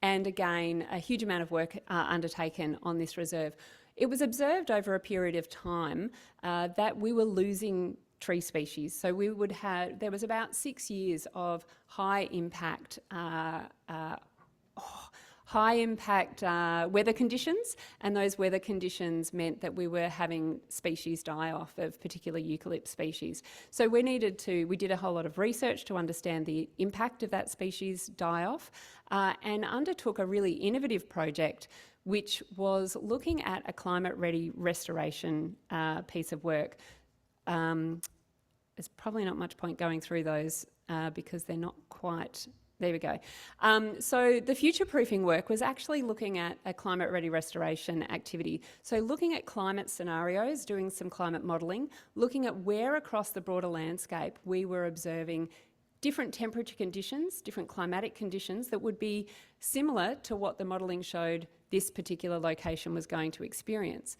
and again, a huge amount of work undertaken on this reserve. It was observed over a period of time that we were losing tree species. So there was about 6 years of high impact weather conditions, and those weather conditions meant that we were having species die off of particular eucalypt species. So we did a whole lot of research to understand the impact of that species die-off, and undertook a really innovative project which was looking at a climate-ready restoration piece of work. There's probably not much point going through those because they're not quite... There we go. So the future-proofing work was actually looking at a climate-ready restoration activity. So looking at climate scenarios, doing some climate modelling, looking at where across the broader landscape we were observing different temperature conditions, different climatic conditions that would be similar to what the modelling showed this particular location was going to experience.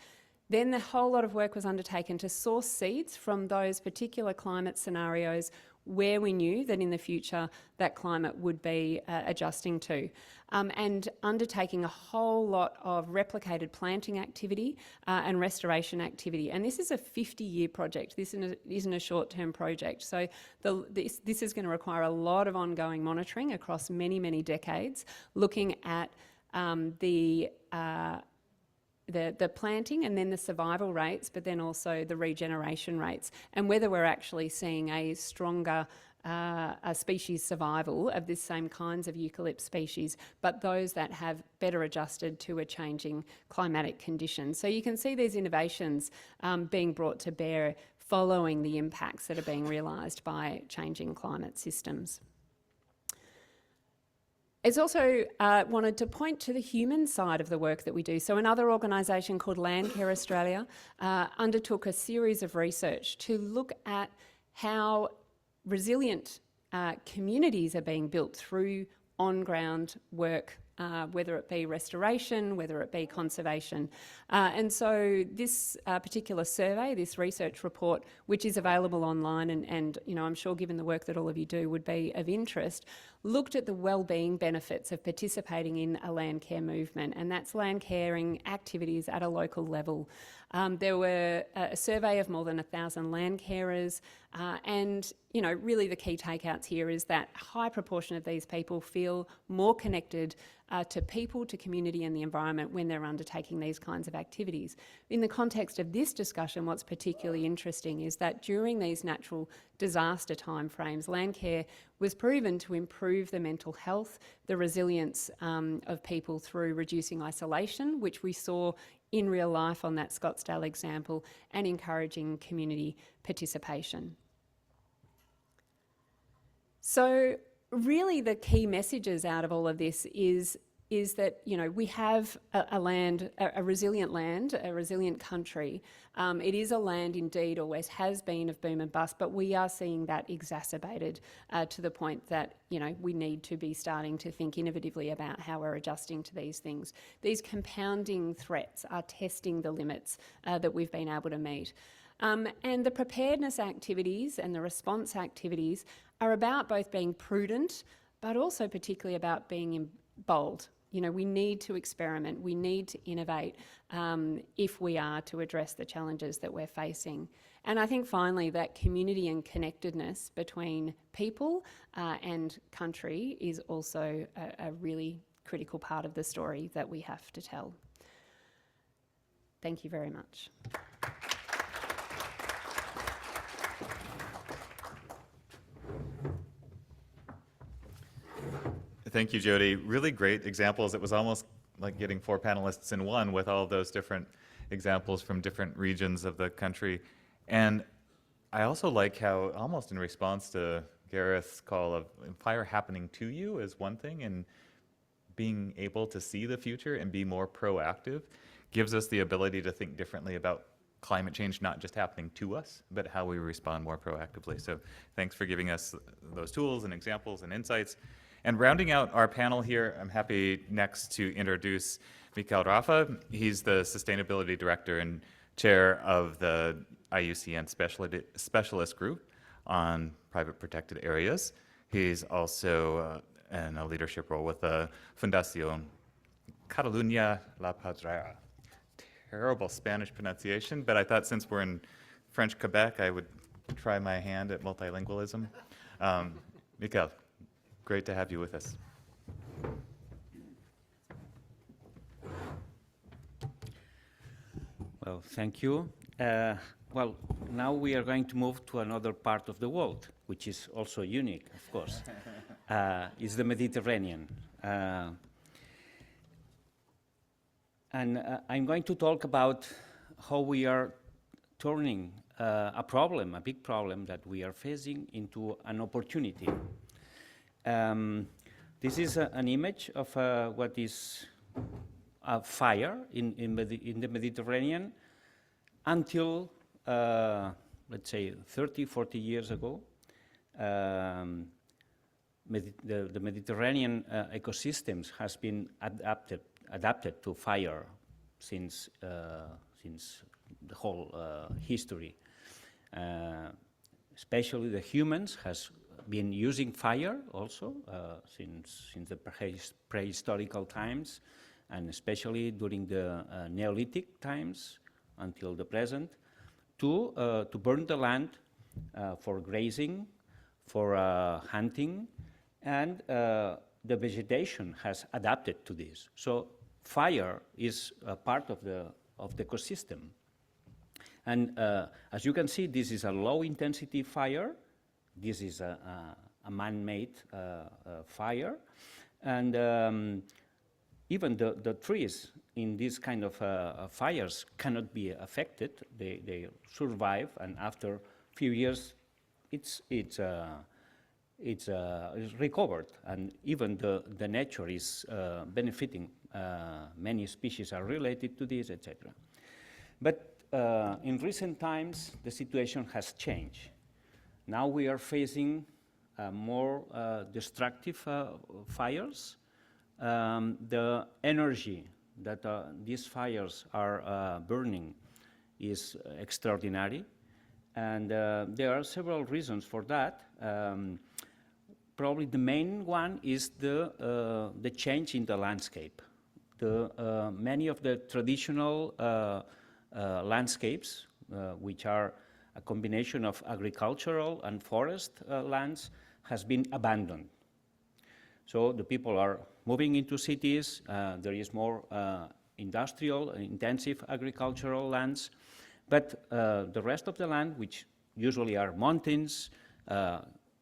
Then the whole lot of work was undertaken to source seeds from those particular climate scenarios where we knew that in the future that climate would be adjusting to, and undertaking a whole lot of replicated planting activity and restoration activity. And this is a 50-year project. This isn't a short-term project. So this is going to require a lot of ongoing monitoring across many, many decades, looking at the planting and then the survival rates, but then also the regeneration rates, and whether we're actually seeing a stronger species survival of this same kinds of eucalypt species, but those that have better adjusted to a changing climatic conditions. So you can see these innovations being brought to bear following the impacts that are being realised by changing climate systems. It's also wanted to point to the human side of the work that we do. So another organisation called Landcare Australia undertook a series of research to look at how resilient communities are being built through on-ground work, whether it be restoration, whether it be conservation. And so this particular survey, this research report, which is available online and you know, I'm sure given the work that all of you do would be of interest, looked at the wellbeing benefits of participating in a land care movement, and that's land caring activities at a local level. There were a survey of more than 1,000 land carers, and you know, really the key takeouts here is that a high proportion of these people feel more connected to people, to community and the environment when they're undertaking these kinds of activities. In the context of this discussion, what's particularly interesting is that during these natural disaster timeframes, land care was proven to improve the mental health, the resilience of people through reducing isolation, which we saw in real life on that Scottsdale example, and encouraging community participation. So really the key messages out of all of this is that, you know, we have a resilient land, a resilient country. It is a land indeed, always has been, of boom and bust, but we are seeing that exacerbated to the point that, you know, we need to be starting to think innovatively about how we're adjusting to these things. These compounding threats are testing the limits that we've been able to meet. And the preparedness activities and the response activities are about both being prudent, but also particularly about being bold. You know, we need to experiment, we need to innovate if we are to address the challenges that we're facing. And I think finally that community and connectedness between people and country is also a really critical part of the story that we have to tell. Thank you very much. Thank you, Jody. Really great examples. It was almost like getting 4 panelists in one with all of those different examples from different regions of the country. And I also like how, almost in response to Gareth's call of fire happening to you is one thing, and being able to see the future and be more proactive gives us the ability to think differently about climate change not just happening to us, but how we respond more proactively. So thanks for giving us those tools and examples and insights. And rounding out our panel here, I'm happy next to introduce Mikhail Rafa. He's the Sustainability Director and Chair of the IUCN Specialist Group on Private Protected Areas. He's also in a leadership role with the Fundación Catalunya La Patria. Terrible Spanish pronunciation, but I thought since we're in French Quebec, I would try my hand at multilingualism. Mikel, great to have you with us. Well, thank you. Well, now we are going to move to another part of the world, which is also unique, of course. It's the Mediterranean. And I'm going to talk about how we are turning a problem, a big problem that we are facing, into an opportunity. This is an image of what is a fire in the Mediterranean until, let's say, 30, 40 years ago. The Mediterranean ecosystems has been adapted to fire since the whole history. Especially the humans has been using fire also since the prehistorical times, and especially during the Neolithic times until the present, to burn the land for grazing, for hunting, and the vegetation has adapted to this. So fire is a part of the ecosystem. And as you can see, this is a low-intensity fire. This is a man-made fire. And even the trees in these kind of fires cannot be affected. They survive, and after a few years, it's recovered, and even the nature is benefiting. Many species are related to this, etc. But in recent times, the situation has changed. Now we are facing more destructive fires. The energy that these fires are burning is extraordinary, and there are several reasons for that. Probably the main one is the change in the landscape. Many of the traditional landscapes, which are a combination of agricultural and forest lands, has been abandoned. So the people are moving into cities. There is more industrial, intensive agricultural lands. But the rest of the land, which usually are mountains,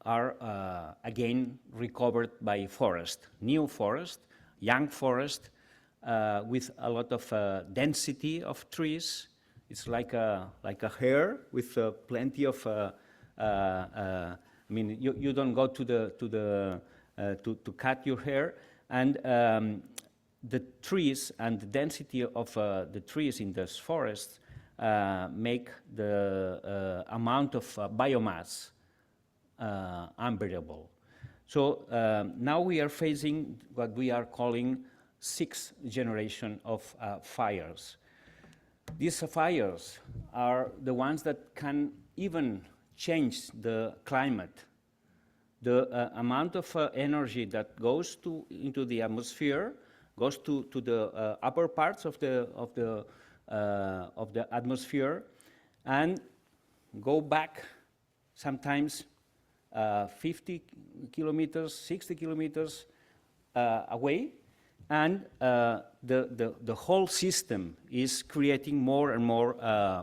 are again recovered by forest, new forest, young forest, with a lot of density of trees. It's like a hair with plenty of. I mean, you don't go to cut your hair, and the trees and the density of the trees in this forest make the amount of biomass unbearable. So now we are facing what we are calling sixth generation of fires. These fires are the ones that can even change the climate. The amount of energy that goes into the atmosphere goes to the upper parts of the atmosphere and go back sometimes 50 kilometers, 60 kilometers away, and the whole system is creating more and more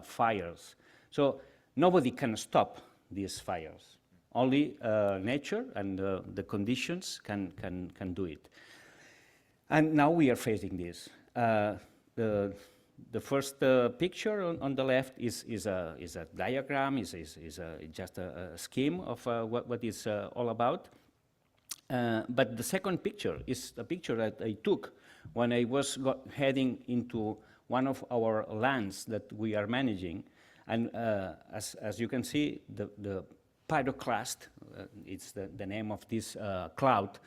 fires. So nobody can stop these fires. Only nature and the conditions can do it. And now we are facing this. The first picture on the left is a diagram, is just a scheme of what is all about. But the second picture is a picture that I took when I was heading into one of our lands that we are managing. And as you can see, the pyroclast, it's the name of this cloud,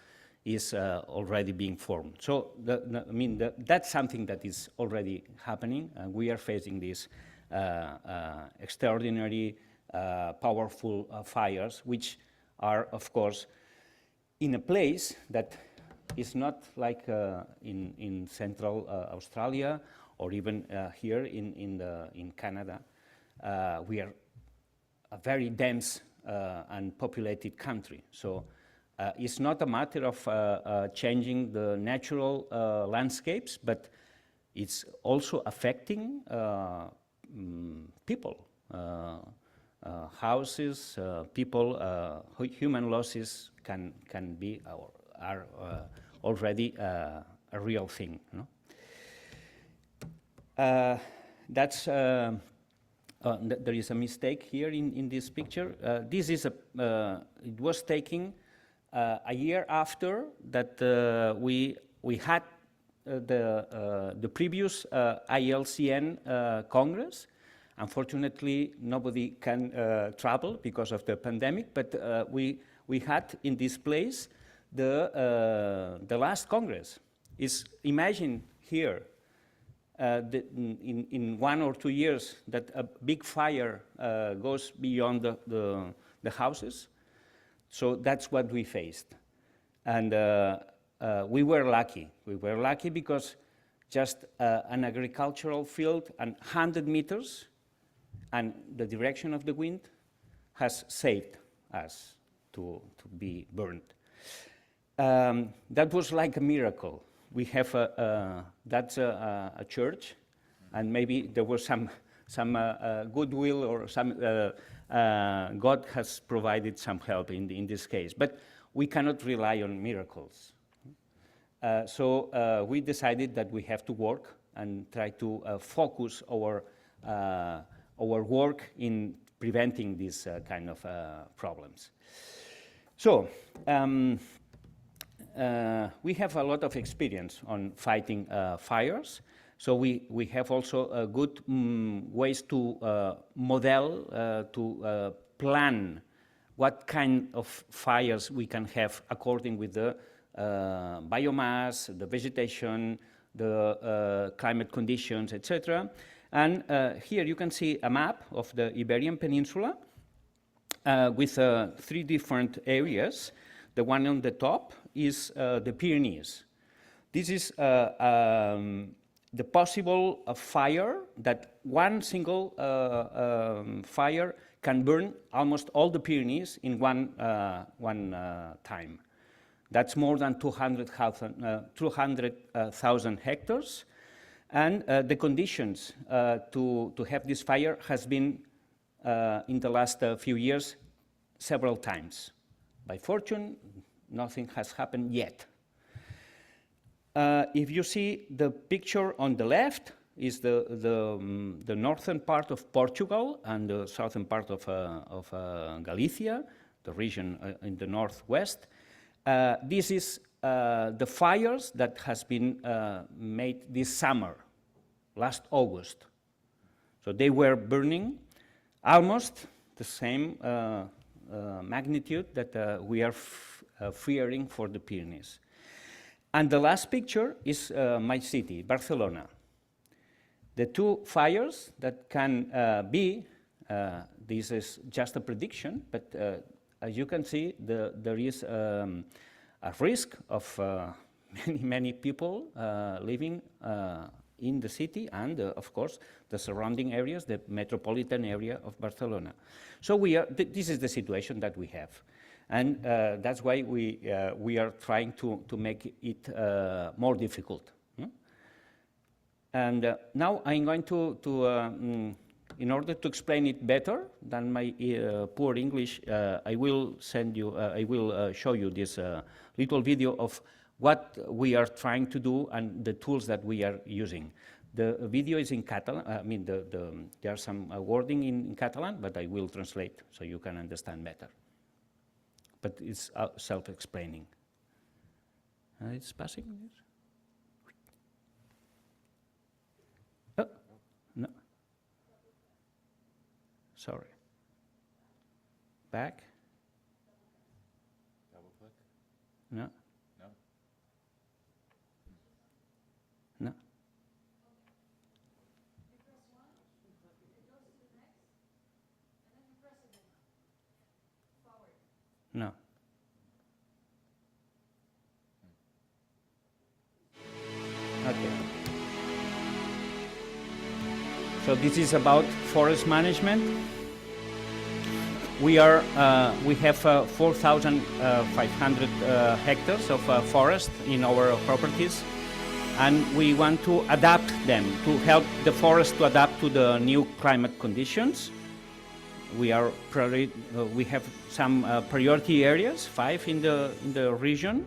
is already being formed. So that's something that is already happening, and we are facing these extraordinary, powerful fires, which are, of course, in a place that is not like in central Australia or even here in Canada. We are a very dense and populated country. So it's not a matter of changing the natural landscapes, but it's also affecting people, houses, people, human losses can be or are already a real thing. No? That's there is a mistake here in this picture. This is it was taken a year after that we had the previous ILCN Congress. Unfortunately, nobody can travel because of the pandemic, but we had in this place the last Congress. Imagine here in 1 or 2 years that a big fire goes beyond the houses. So that's what we faced. And we were lucky. We were lucky because just an agricultural field and 100 meters and the direction of the wind has saved us to be burned. That was like a miracle. We have that's a church, and maybe there was some goodwill or some God has provided some help in this case. But we cannot rely on miracles. So we decided that we have to work and try to focus our work in preventing these kind of problems. So we have a lot of experience on fighting fires. So we have also good ways to model, to plan what kind of fires we can have according with the biomass, the vegetation, the climate conditions, etc. And here you can see a map of the Iberian Peninsula with 3 different areas. The one on the top is the Pyrenees. This is the possible fire that one single fire can burn almost all the Pyrenees in one time. That's more than 200,000 hectares. And the conditions to have this fire has been in the last few years several times. By fortune, nothing has happened yet. If you see the picture on the left is the northern part of Portugal and the southern part of Galicia, the region in the northwest. This is the fires that has been made this summer, last August. So they were burning almost the same magnitude that we are fearing for the Pyrenees. And the last picture is my city, Barcelona. The 2 fires that can be, this is just a prediction, but as you can see, there is a risk of many people living in the city and, of course, the surrounding areas, the metropolitan area of Barcelona. So this is the situation that we have. And that's why we are trying to make it more difficult. And now I'm going to in order to explain it better than my poor English, I will show you this little video of what we are trying to do and the tools that we are using. The video is in Catalan. I mean, there are some wording in Catalan, but I will translate so you can understand better. But it's self-explaining. It's passing. Oh, no. Sorry. Back. Double click. No. No. No. No. So this is about forest management. We have 4,500 hectares of forest in our properties, and we want to adapt them, to help the forest to adapt to the new climate conditions. We have some priority areas, 5 in the region.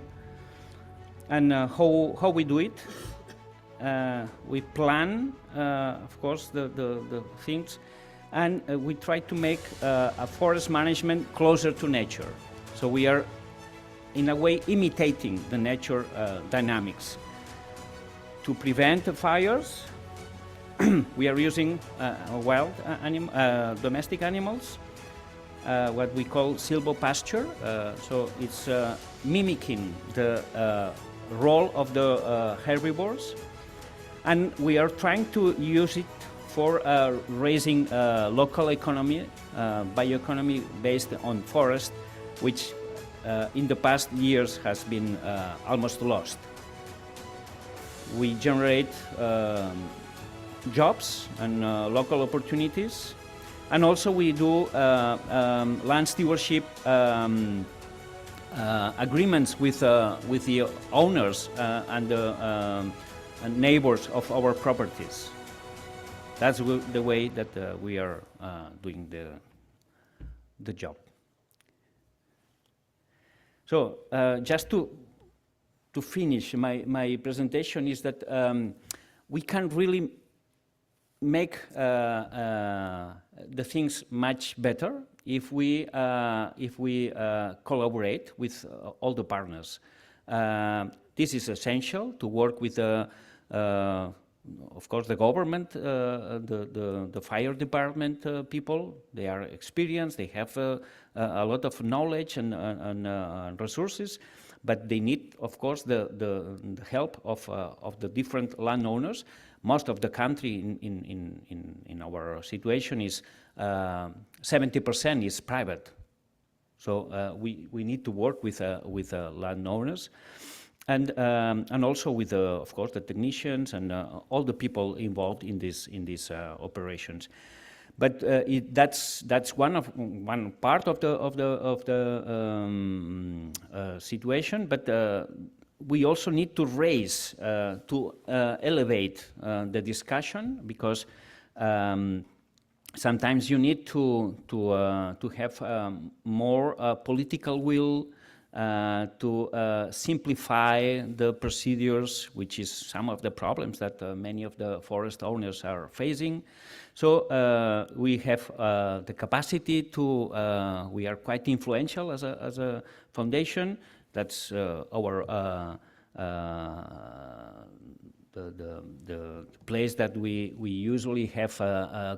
And how we do it? We plan, of course, the things, and we try to make a forest management closer to nature. So we are, in a way, imitating the nature dynamics. To prevent the fires, we are using domestic animals, what we call silvopasture. So it's mimicking the role of the herbivores, and we are trying to use it for raising local economy, bioeconomy based on forest, which in the past years has been almost lost. We generate jobs and local opportunities, and also we do land stewardship agreements with the owners and the neighbors of our properties. That's the way that we are doing the job. So just to finish my presentation is that we can really make the things much better if we collaborate with all the partners. This is essential to work with of course, the government, the fire department people. They are experienced, they have a lot of knowledge and resources, but they need, of course, the help of the different landowners. Most of the country in our situation is 70% is private. So we need to work with landowners. And also with, of course, the technicians and all the people involved in these operations. But that's one part of the situation. But we also need to raise, to elevate the discussion, because sometimes you need to have more political will. To simplify the procedures, which is some of the problems that many of the forest owners are facing. So we have the capacity to, we are quite influential as a foundation. That's our the place that we usually have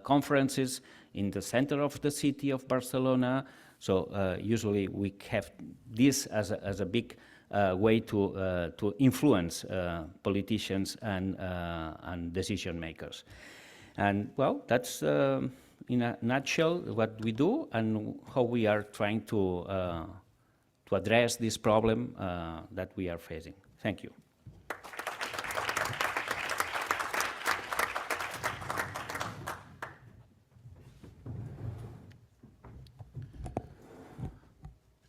conferences in the center of the city of Barcelona. So usually we have this as a big way to influence politicians and decision makers. And well, that's in a nutshell what we do and how we are trying to address this problem that we are facing. Thank you.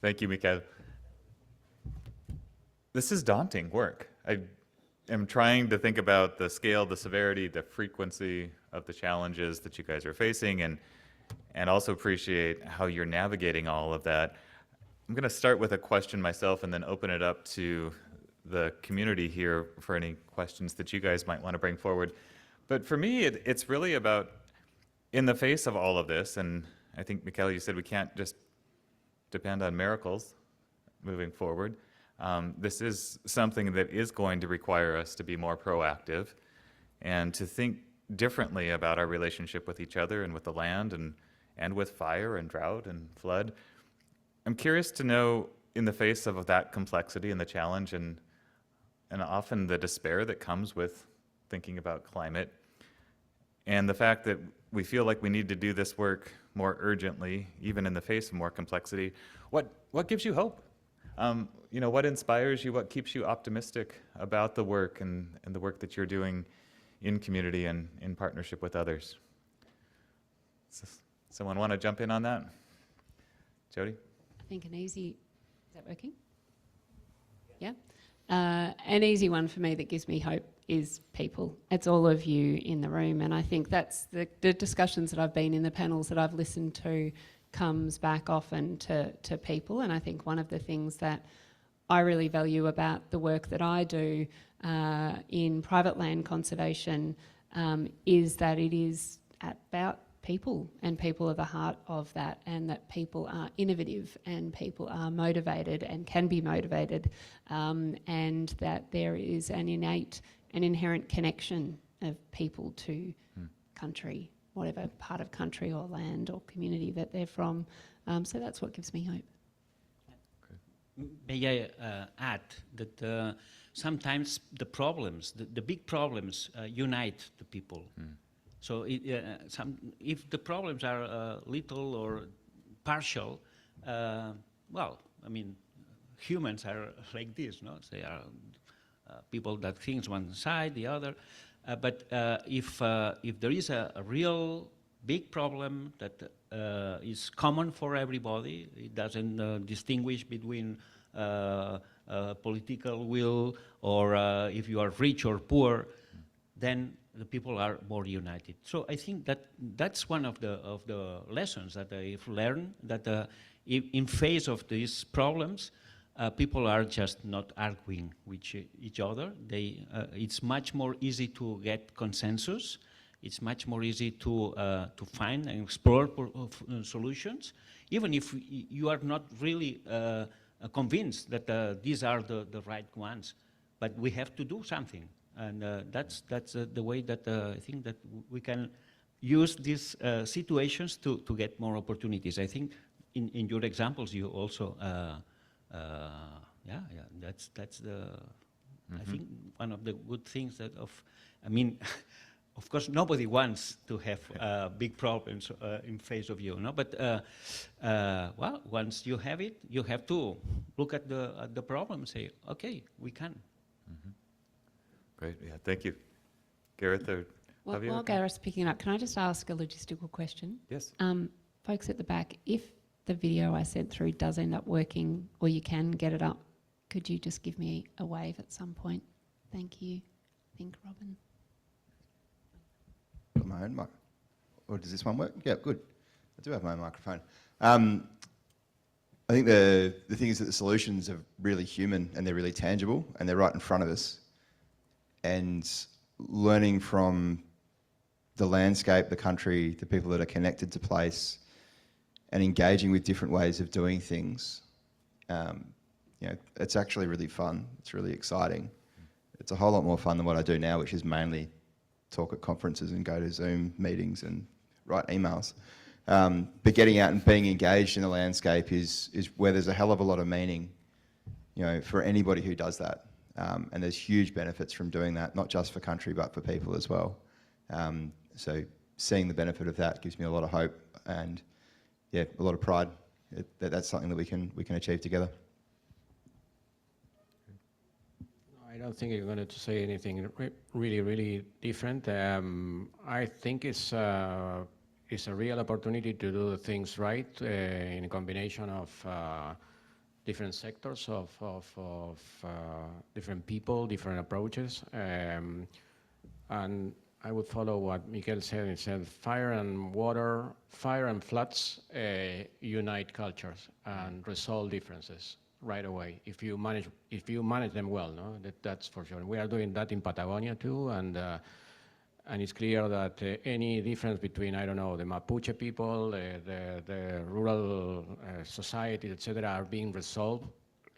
Thank you, Mikel. This is daunting work. I am trying to think about the scale, the severity, the frequency of the challenges that you guys are facing, and also appreciate how you're navigating all of that. I'm going to start with a question myself and then open it up to the community here for any questions that you guys might want to bring forward. But for me, it's really about, in the face of all of this, and I think, Mikel, you said we can't just depend on miracles moving forward. This is something that is going to require us to be more proactive and to think differently about our relationship with each other and with the land and with fire and drought and flood. I'm curious to know, in the face of that complexity and the challenge and often the despair that comes with thinking about climate, and the fact that we feel like we need to do this work more urgently, even in the face of more complexity, what gives you hope? What inspires you? What keeps you optimistic about the work and the work that you're doing in community and in partnership with others? Someone want to jump in on that? Jody? I think an easy, is that working? Yeah. An easy one for me that gives me hope is people. It's all of you in the room, and I think that's the discussions that I've been in, the panels that I've listened to, comes back often to people. And I think one of the things that I really value about the work that I do in private land conservation is that it is about people, and people are the heart of that, and that people are innovative and people are motivated and can be motivated, and that there is an inherent connection of people to country, whatever part of country or land or community that they're from. So that's what gives me hope. May I add that sometimes the problems, the big problems, unite the people. So if the problems are little or partial, well, I mean, humans are like this, no? They are people that think one side, the other. But if there is a real big problem that is common for everybody, it doesn't distinguish between political will or if you are rich or poor, then the people are more united. So I think that that's one of the lessons that I've learned, that in face of these problems, people are just not arguing with each other. It's much more easy to get consensus. It's much more easy to find and explore solutions, even if you are not really convinced that these are the right ones. But we have to do something. And that's the way that I think that we can use these situations to get more opportunities. I think in your examples you also, that's the, I think one of the good things that I mean, of course nobody wants to have big problems in face of you, no? But well, once you have it, you have to look at the problem and say, okay, we can. Great, yeah, thank you. Gareth or Javier? While Gareth's picking it up, can I just ask a logistical question? Yes. Folks at the back, if the video I sent through does end up working, or you can get it up, could you just give me a wave at some point? Thank you. I think Robin. Got my own mic. Or does this one work? Yeah, good. I do have my own microphone. I think the thing is that the solutions are really human and they're really tangible and they're right in front of us. And learning from the landscape, the country, the people that are connected to place, and engaging with different ways of doing things, you know, it's actually really fun. It's really exciting. It's a whole lot more fun than what I do now, which is mainly talk at conferences and go to Zoom meetings and write emails. But getting out and being engaged in the landscape is where there's a hell of a lot of meaning, you know, for anybody who does that. And there's huge benefits from doing that, not just for country, but for people as well. So seeing the benefit of that gives me a lot of hope and, yeah, a lot of pride that that's something that we can achieve together. I don't think you're going to say anything really different. I think it's a real opportunity to do things right in a combination of different sectors, of different people, different approaches. And I would follow what Miquel said. He said fire and water, fire and floods unite cultures and resolve differences right away if you manage them well. No, that's for sure. We are doing that in Patagonia too, and it's clear that any difference between, I don't know, the Mapuche people, the rural society, etc., are being resolved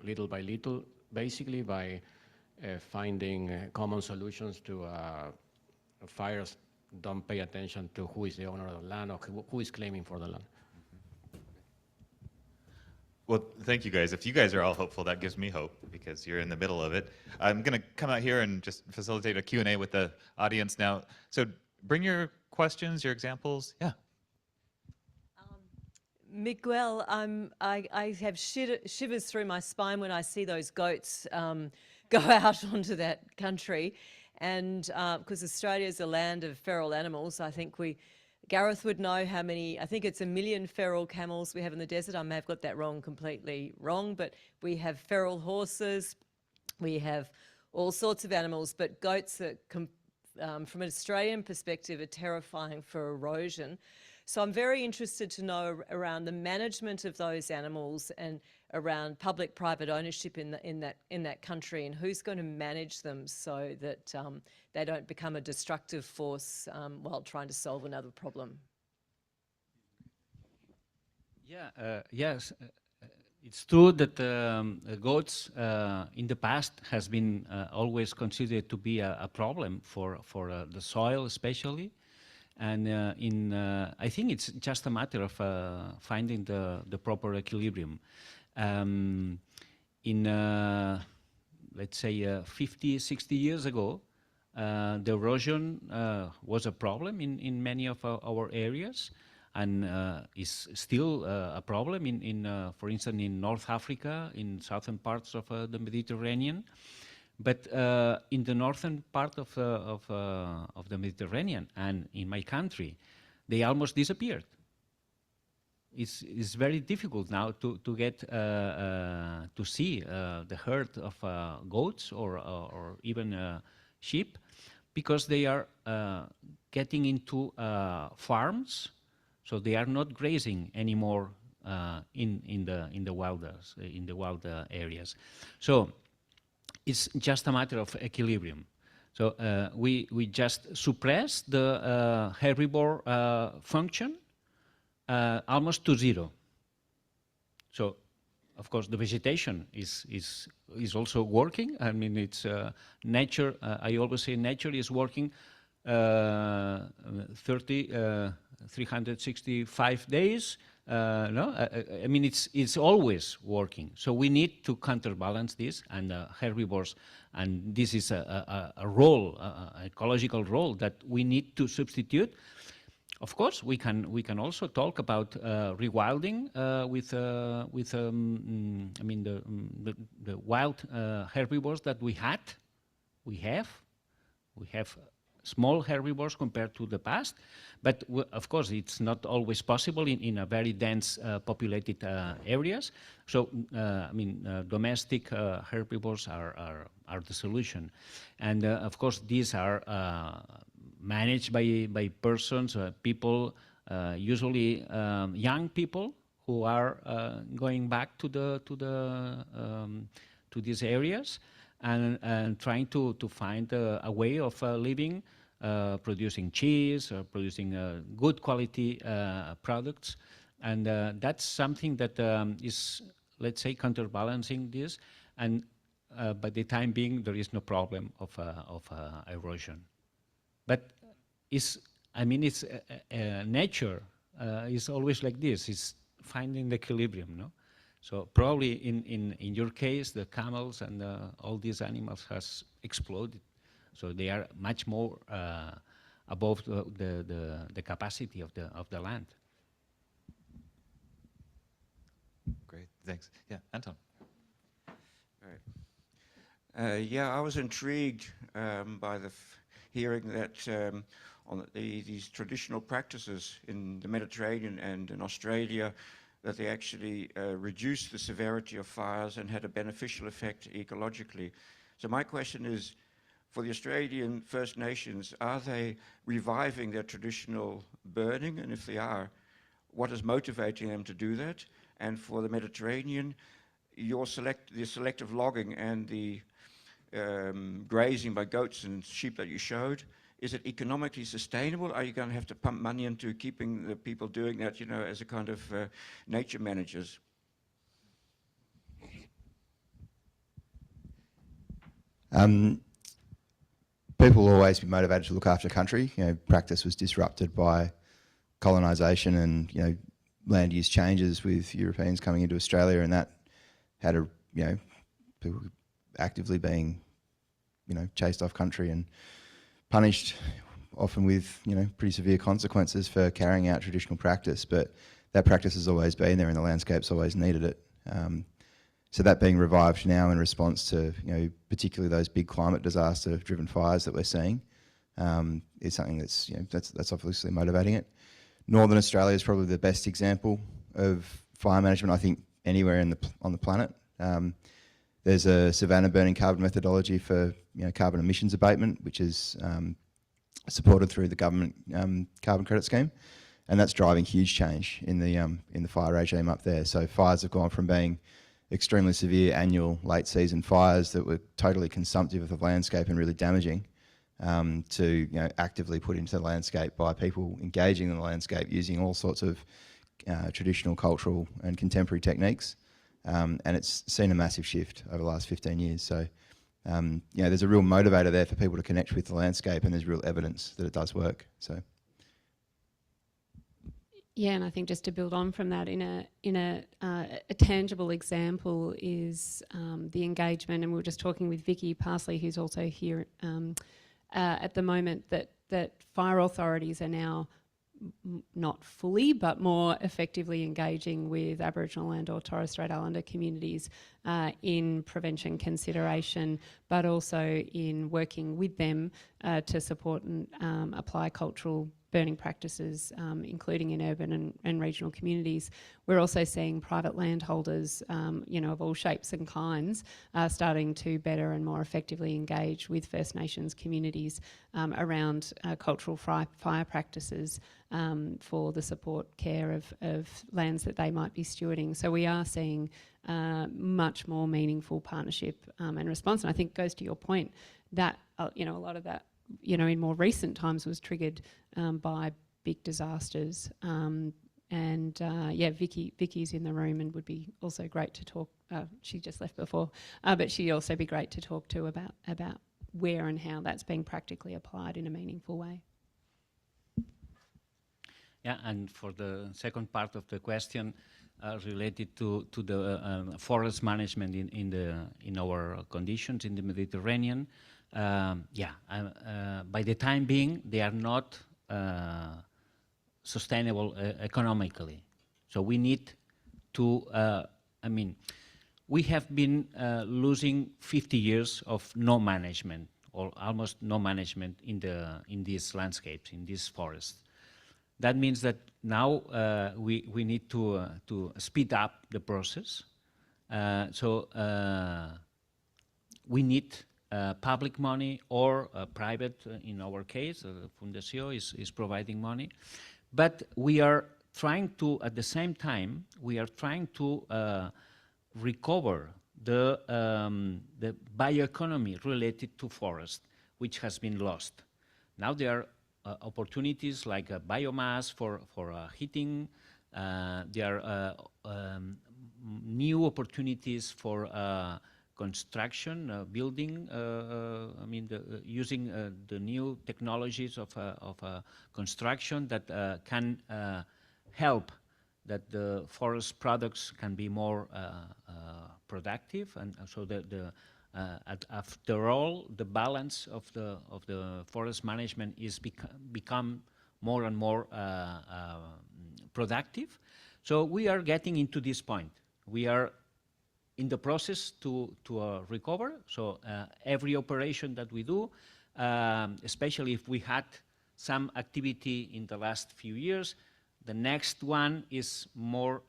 little by little, basically by finding common solutions to fires. Don't pay attention to who is the owner of the land or who is claiming for the land. Well, thank you guys. If you guys are all hopeful, that gives me hope because you're in the middle of it. I'm going to come out here and just facilitate a Q&A with the audience now. So bring your questions, your examples. Yeah. Miguel, I have shivers through my spine when I see those goats go out onto that country. And because Australia is a land of feral animals, I think we Gareth would know how many, I think it's 1 million feral camels we have in the desert. I may have got that completely wrong, but we have feral horses, we have all sorts of animals, but goats are, from an Australian perspective, are terrifying for erosion. So I'm very interested to know around the management of those animals and around public-private ownership in that country, and who's going to manage them so that they don't become a destructive force while trying to solve another problem. Yeah, yes, it's true that goats in the past has been always considered to be a problem for the soil especially. And I think it's just a matter of finding the proper equilibrium. Let's say 50, 60 years ago, the erosion was a problem in many of our areas, and is still a problem for instance, in North Africa, in southern parts of the Mediterranean. But in the northern part of the Mediterranean and in my country, they almost disappeared. It's very difficult now to get to see the herd of goats or even sheep, because they are getting into farms, so they are not grazing anymore in the wild areas. So it's just a matter of equilibrium. So we just suppress the herbivore function almost to zero. So, of course, the vegetation is also working. I mean, it's nature. I always say nature is working 365 days. No, I mean, it's always working. So we need to counterbalance this, and herbivores, and this is a role, an ecological role that we need to substitute. Of course, we can also talk about rewilding with I mean the wild herbivores that we have. We have small herbivores compared to the past, but of course it's not always possible in a very dense populated areas. So I mean domestic herbivores are the solution, and of course these are managed by persons, people, usually young people who are going back to these areas and trying to find a way of living, producing cheese, producing good quality products, and that's something that is, let's say, counterbalancing this. And by the time being, there is no problem of erosion. But I mean, it's nature is always like this. It's finding the equilibrium, no? So probably in your case, the camels and all these animals has exploded. So they are much more above the capacity of the land. Great, thanks. Yeah, Anton. Yeah, I was intrigued by hearing that on these traditional practices in the Mediterranean and in Australia, that they actually reduced the severity of fires and had a beneficial effect ecologically. So my question is, for the Australian First Nations, are they reviving their traditional burning? And if they are, what is motivating them to do that? And for the Mediterranean, the selective logging and the grazing by goats and sheep that you showed, is it economically sustainable? Are you going to have to pump money into keeping the people doing that, you know, as a kind of nature managers? People will always be motivated to look after country. You know, practice was disrupted by colonisation and, you know, land use changes with Europeans coming into Australia, and that had a, you know, people actively being, you know, chased off country and punished, often with, you know, pretty severe consequences for carrying out traditional practice. But that practice has always been there, and the landscape's always needed it. So that being revived now in response to, you know, particularly those big climate disaster-driven fires that we're seeing, is something that's, you know, that's obviously motivating it. Northern Australia is probably the best example of fire management, I think, anywhere on the planet. There's a savanna burning carbon methodology for carbon emissions abatement, which is supported through the government carbon credit scheme, and that's driving huge change in the fire regime up there. So fires have gone from being extremely severe annual late season fires that were totally consumptive of the landscape and really damaging, to actively put into the landscape by people engaging in the landscape using all sorts of traditional, cultural and contemporary techniques. And it's seen a massive shift over the last 15 years. So there's a real motivator there for people to connect with the landscape, and there's real evidence that it does work. So. Yeah, and I think just to build on from that, a tangible example is the engagement, and we were just talking with Vicky Parsley, who's also here at the moment, that fire authorities are now not fully, but more effectively engaging with Aboriginal and or Torres Strait Islander communities in prevention consideration, but also in working with them to support and apply cultural burning practices, including in urban and regional communities. We're also seeing private landholders, of all shapes and kinds, starting to better and more effectively engage with First Nations communities around cultural fire practices for the support care of lands that they might be stewarding. So we are seeing much more meaningful partnership and response. And I think it goes to your point that, a lot of that, in more recent times was triggered by big disasters. Vicky's in the room and would be also great to talk. She just left before, but she'd also be great to talk to about where and how that's being practically applied in a meaningful way. Yeah, and for the second part of the question related to the forest management in our conditions in the Mediterranean, by the time being, they are not sustainable economically. So we need to, we have been losing 50 years of no management, or almost no management in these landscapes, in these forests. That means that now we need to speed up the process. We need public money or private, in our case, Fundació is providing money. But we are trying to, at the same time, recover the bioeconomy related to forest, which has been lost. Now there are opportunities like biomass for heating. There are new opportunities for construction, building. Using the new technologies of construction that can help that the forest products can be more productive, and so after all, the balance of the forest management is become more and more productive. So we are getting into this point. We are in the process to recover. So every operation that we do, especially if we had some activity in the last few years, the next one is more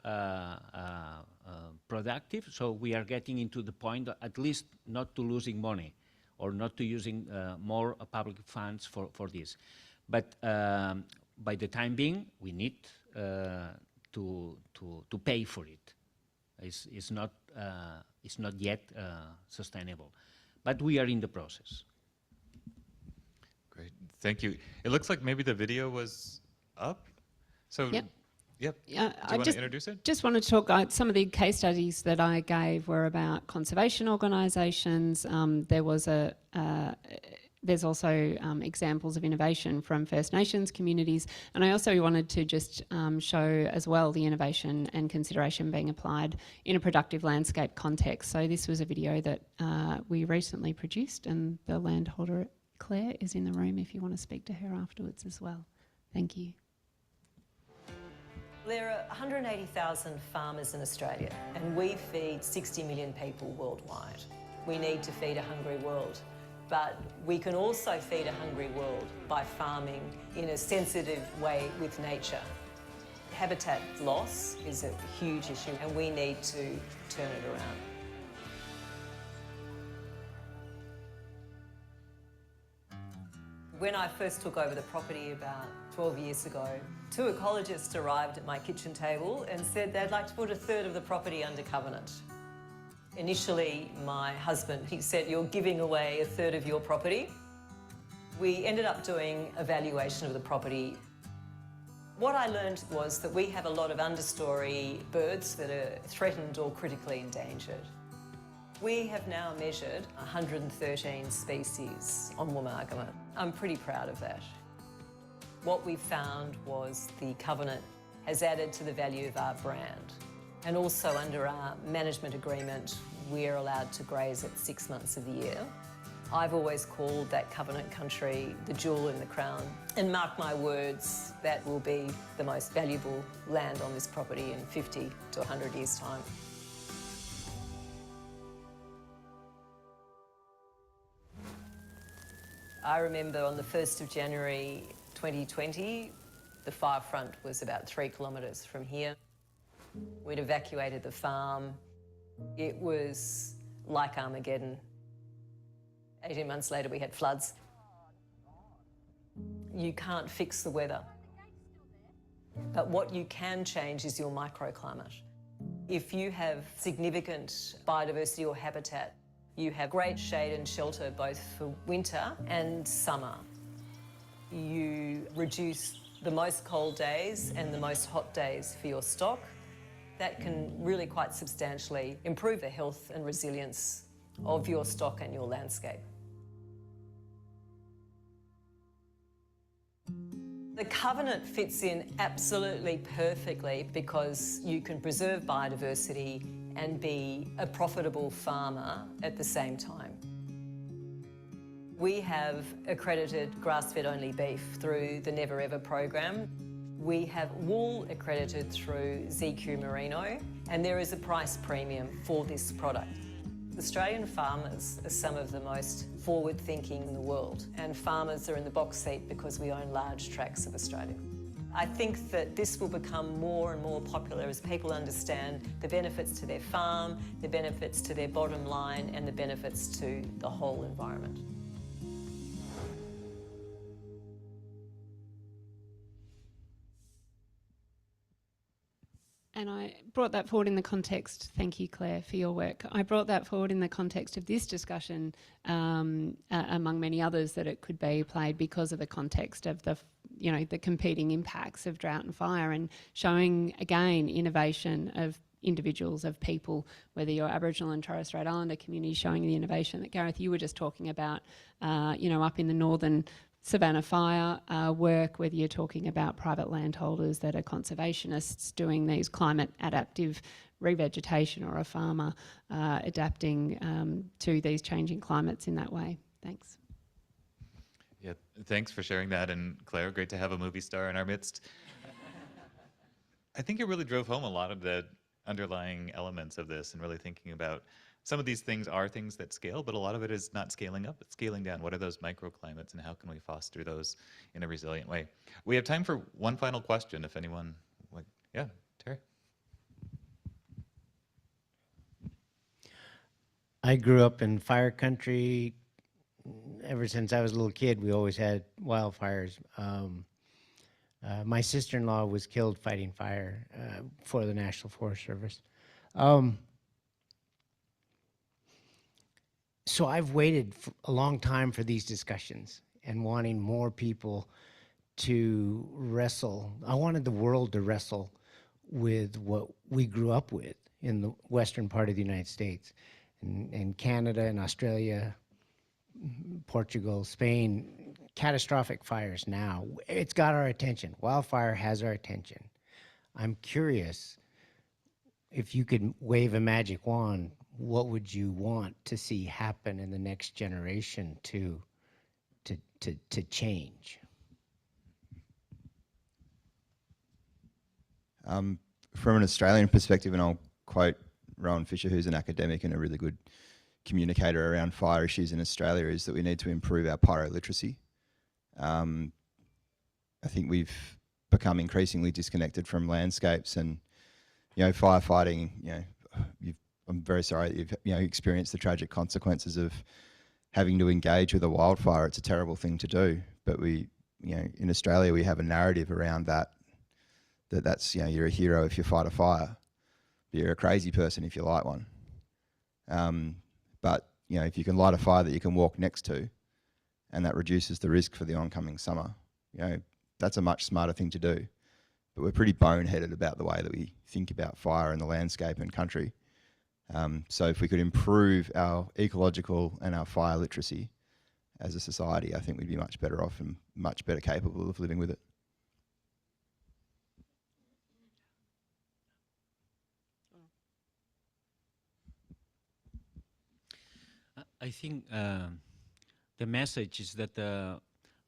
productive. So we are getting into the point, at least not to losing money or not to using more public funds for this. But by the time being, we need to pay for it. It's not yet sustainable, but we are in the process. Great, thank you. It looks like maybe the video was up. So, yep. Do you want to introduce it? Just wanted to talk, some of the case studies that I gave were about conservation organisations. There's also examples of innovation from First Nations communities. And I also wanted to just show as well the innovation and consideration being applied in a productive landscape context. So this was a video that we recently produced, and the landholder, Claire, is in the room if you want to speak to her afterwards as well. Thank you. There are 180,000 farmers in Australia, and we feed 60 million people worldwide. We need to feed a hungry world, but we can also feed a hungry world by farming in a sensitive way with nature. Habitat loss is a huge issue and we need to turn it around. When I first took over the property about 12 years ago, 2 ecologists arrived at my kitchen table and said they'd like to put a third of the property under covenant. Initially, my husband, he said, "You're giving away a third of your property." We ended up doing a valuation of the property. What I learned was that we have a lot of understory birds that are threatened or critically endangered. We have now measured 113 species on Womargama. I'm pretty proud of that. What we found was the covenant has added to the value of our brand. And also under our management agreement, we're allowed to graze it 6 months of the year. I've always called that covenant country the jewel in the crown. And mark my words, that will be the most valuable land on this property in 50 to 100 years' time. I remember on the 1st of January 2020, the fire front was about 3 kilometres from here. We'd evacuated the farm. It was like Armageddon. 18 months later, we had floods. You can't fix the weather. But what you can change is your microclimate. If you have significant biodiversity or habitat, you have great shade and shelter both for winter and summer. You reduce the most cold days and the most hot days for your stock. That can really quite substantially improve the health and resilience of your stock and your landscape. The covenant fits in absolutely perfectly because you can preserve biodiversity and be a profitable farmer at the same time. We have accredited grass-fed only beef through the Never Ever program. We have wool accredited through ZQ Merino, and there is a price premium for this product. Australian farmers are some of the most forward-thinking in the world, and farmers are in the box seat because we own large tracts of Australia. I think that this will become more and more popular as people understand the benefits to their farm, the benefits to their bottom line, and the benefits to the whole environment. And I brought that forward in the context, thank you Claire for your work, I brought that forward in the context of this discussion among many others that it could be played because of the context of the competing impacts of drought and fire, and showing again innovation of individuals, of people, whether you're Aboriginal and Torres Strait Islander community, showing the innovation that Gareth, you were just talking about, up in the northern Savannah fire work, whether you're talking about private landholders that are conservationists doing these climate adaptive revegetation, or a farmer adapting to these changing climates in that way. Thanks. Yeah, thanks for sharing that. And Claire, great to have a movie star in our midst. I think it really drove home a lot of the underlying elements of this, and really thinking about some of these things are things that scale, but a lot of it is not scaling up, it's scaling down. What are those microclimates, and how can we foster those in a resilient way? We have time for one final question, if anyone would. Yeah, Terry. I grew up in fire country. Ever since I was a little kid, we always had wildfires. My sister-in-law was killed fighting fire for the National Forest Service. So I've waited a long time for these discussions and wanting more people to wrestle. I wanted the world to wrestle with what we grew up with in the western part of the United States, and Canada and Australia, Portugal, Spain, catastrophic fires now. It's got our attention. Wildfire has our attention. I'm curious, if you could wave a magic wand, what would you want to see happen in the next generation to change? From an Australian perspective, and I'll quote Rowan Fisher, who's an academic and a really good communicator around fire issues in Australia, is that we need to improve our pyro literacy. I think we've become increasingly disconnected from landscapes, and firefighting. I'm very sorry that you've experienced the tragic consequences of having to engage with a wildfire. It's a terrible thing to do, but we, in Australia, we have a narrative around that's you're a hero if you fight a fire, but you're a crazy person if you light one. But if you can light a fire that you can walk next to, and that reduces the risk for the oncoming summer, that's a much smarter thing to do. But we're pretty boneheaded about the way that we think about fire in the landscape and country. So if we could improve our ecological and our fire literacy as a society, I think we'd be much better off and much better capable of living with it. I think the message is that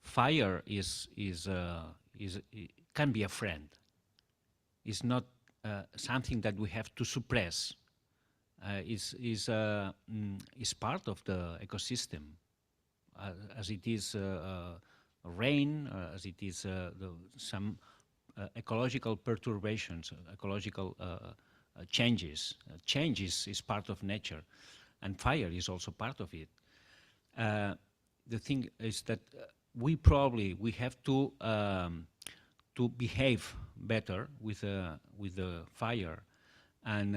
fire can be a friend. It's not something that we have to suppress. Is part of the ecosystem, as it is rain, as it is some ecological perturbations, ecological changes. Changes is part of nature, and fire is also part of it. The thing is that we have to behave better with the fire. And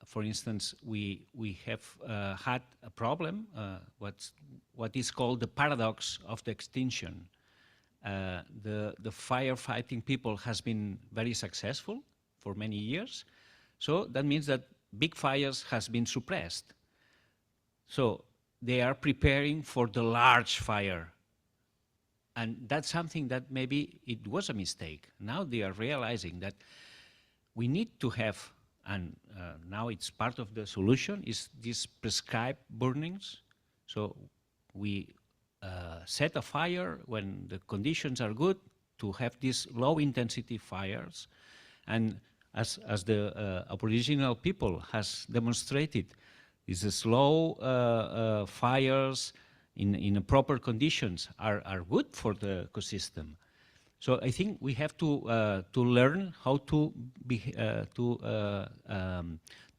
for instance, we have had a problem, what is called the paradox of the extinction. The firefighting people has been very successful for many years, so that means that big fires has been suppressed. So they are preparing for the large fire, and that's something that maybe it was a mistake. Now they are realizing that we need to have, and now it's part of the solution, is these prescribed burnings. So we set a fire when the conditions are good to have these low intensity fires. And as the Aboriginal people has demonstrated, these slow fires in proper conditions are good for the ecosystem. So I think we have to learn how to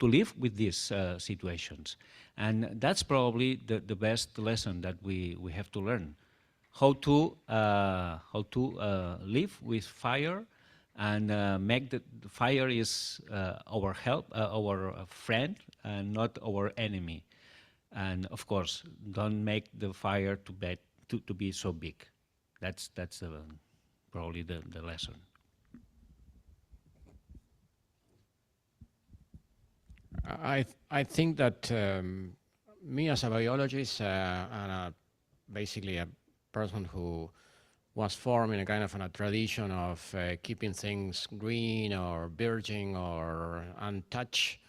live with these situations, and that's probably the best lesson that we have to learn: how to live with fire, and make the fire is our help, our friend, and not our enemy. And of course, don't make the fire to be so big. That's probably the lesson. I think that me as a biologist and basically a person who was formed in a kind of a tradition of keeping things green or virgin or untouched,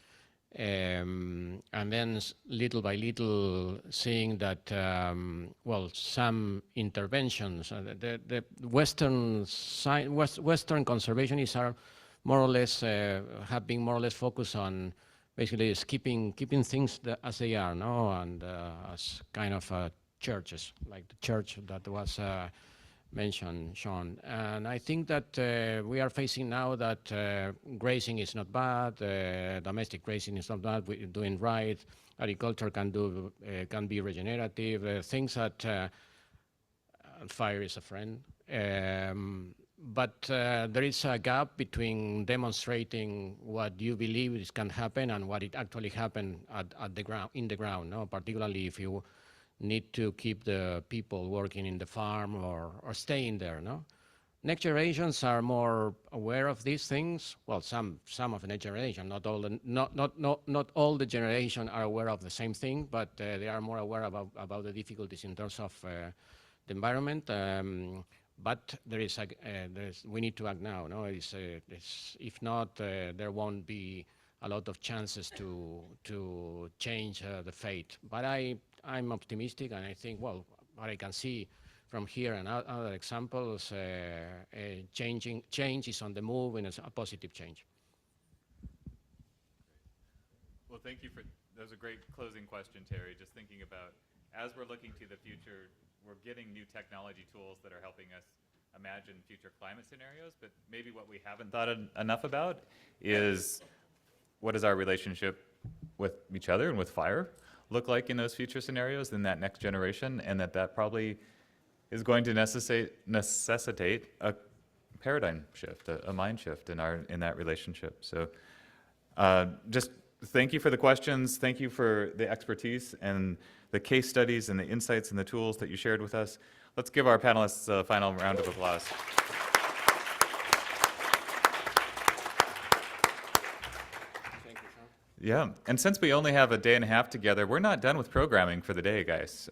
and then little by little seeing that, well, some interventions, the Western conservationists are more or less, have been more or less focused on basically is keeping things as they are, no, and as kind of churches, like the church that was mentioned, Sean. And I think that we are facing now that grazing is not bad, domestic grazing is not bad, we're doing right, agriculture can be regenerative, things that fire is a friend. But there is a gap between demonstrating what you believe can happen and what it actually happened at the ground, in the ground, no? Particularly if you need to keep the people working in the farm or staying there, no? Next generations are more aware of these things. Well, some of the next generation, not all the generation are aware of the same thing, but they are more aware about the difficulties in terms of the environment. But we need to act now. No, if not, there won't be a lot of chances to change the fate. But I'm optimistic, and I think, well, what I can see from here and other examples, change is on the move, and it's a positive change. Well, thank you that was a great closing question, Terry. Just thinking about, as we're looking to the future, we're getting new technology tools that are helping us imagine future climate scenarios, but maybe what we haven't thought enough about is what does our relationship with each other and with fire look like in those future scenarios in that next generation, and that probably is going to necessitate a paradigm shift, a mind shift in that relationship. So just thank you for the questions, thank you for the expertise and the case studies and the insights and the tools that you shared with us. Let's give our panelists a final round of applause. Yeah, and since we only have a day and a half together, we're not done with programming for the day, guys.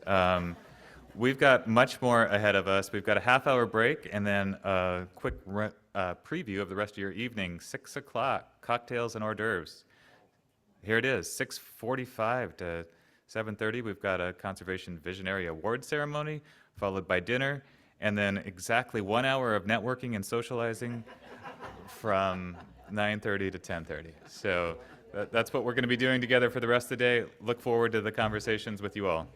We've got much more ahead of us. We've got a half-hour break and then a quick preview of the rest of your evening. 6 o'clock, cocktails and hors d'oeuvres. Here it is, 6:45 to 7:30. We've got a Conservation Visionary Award ceremony, followed by dinner, and then exactly 1 hour of networking and socializing from 9:30 to 10:30. So that's what we're going to be doing together for the rest of the day. Look forward to the conversations with you all.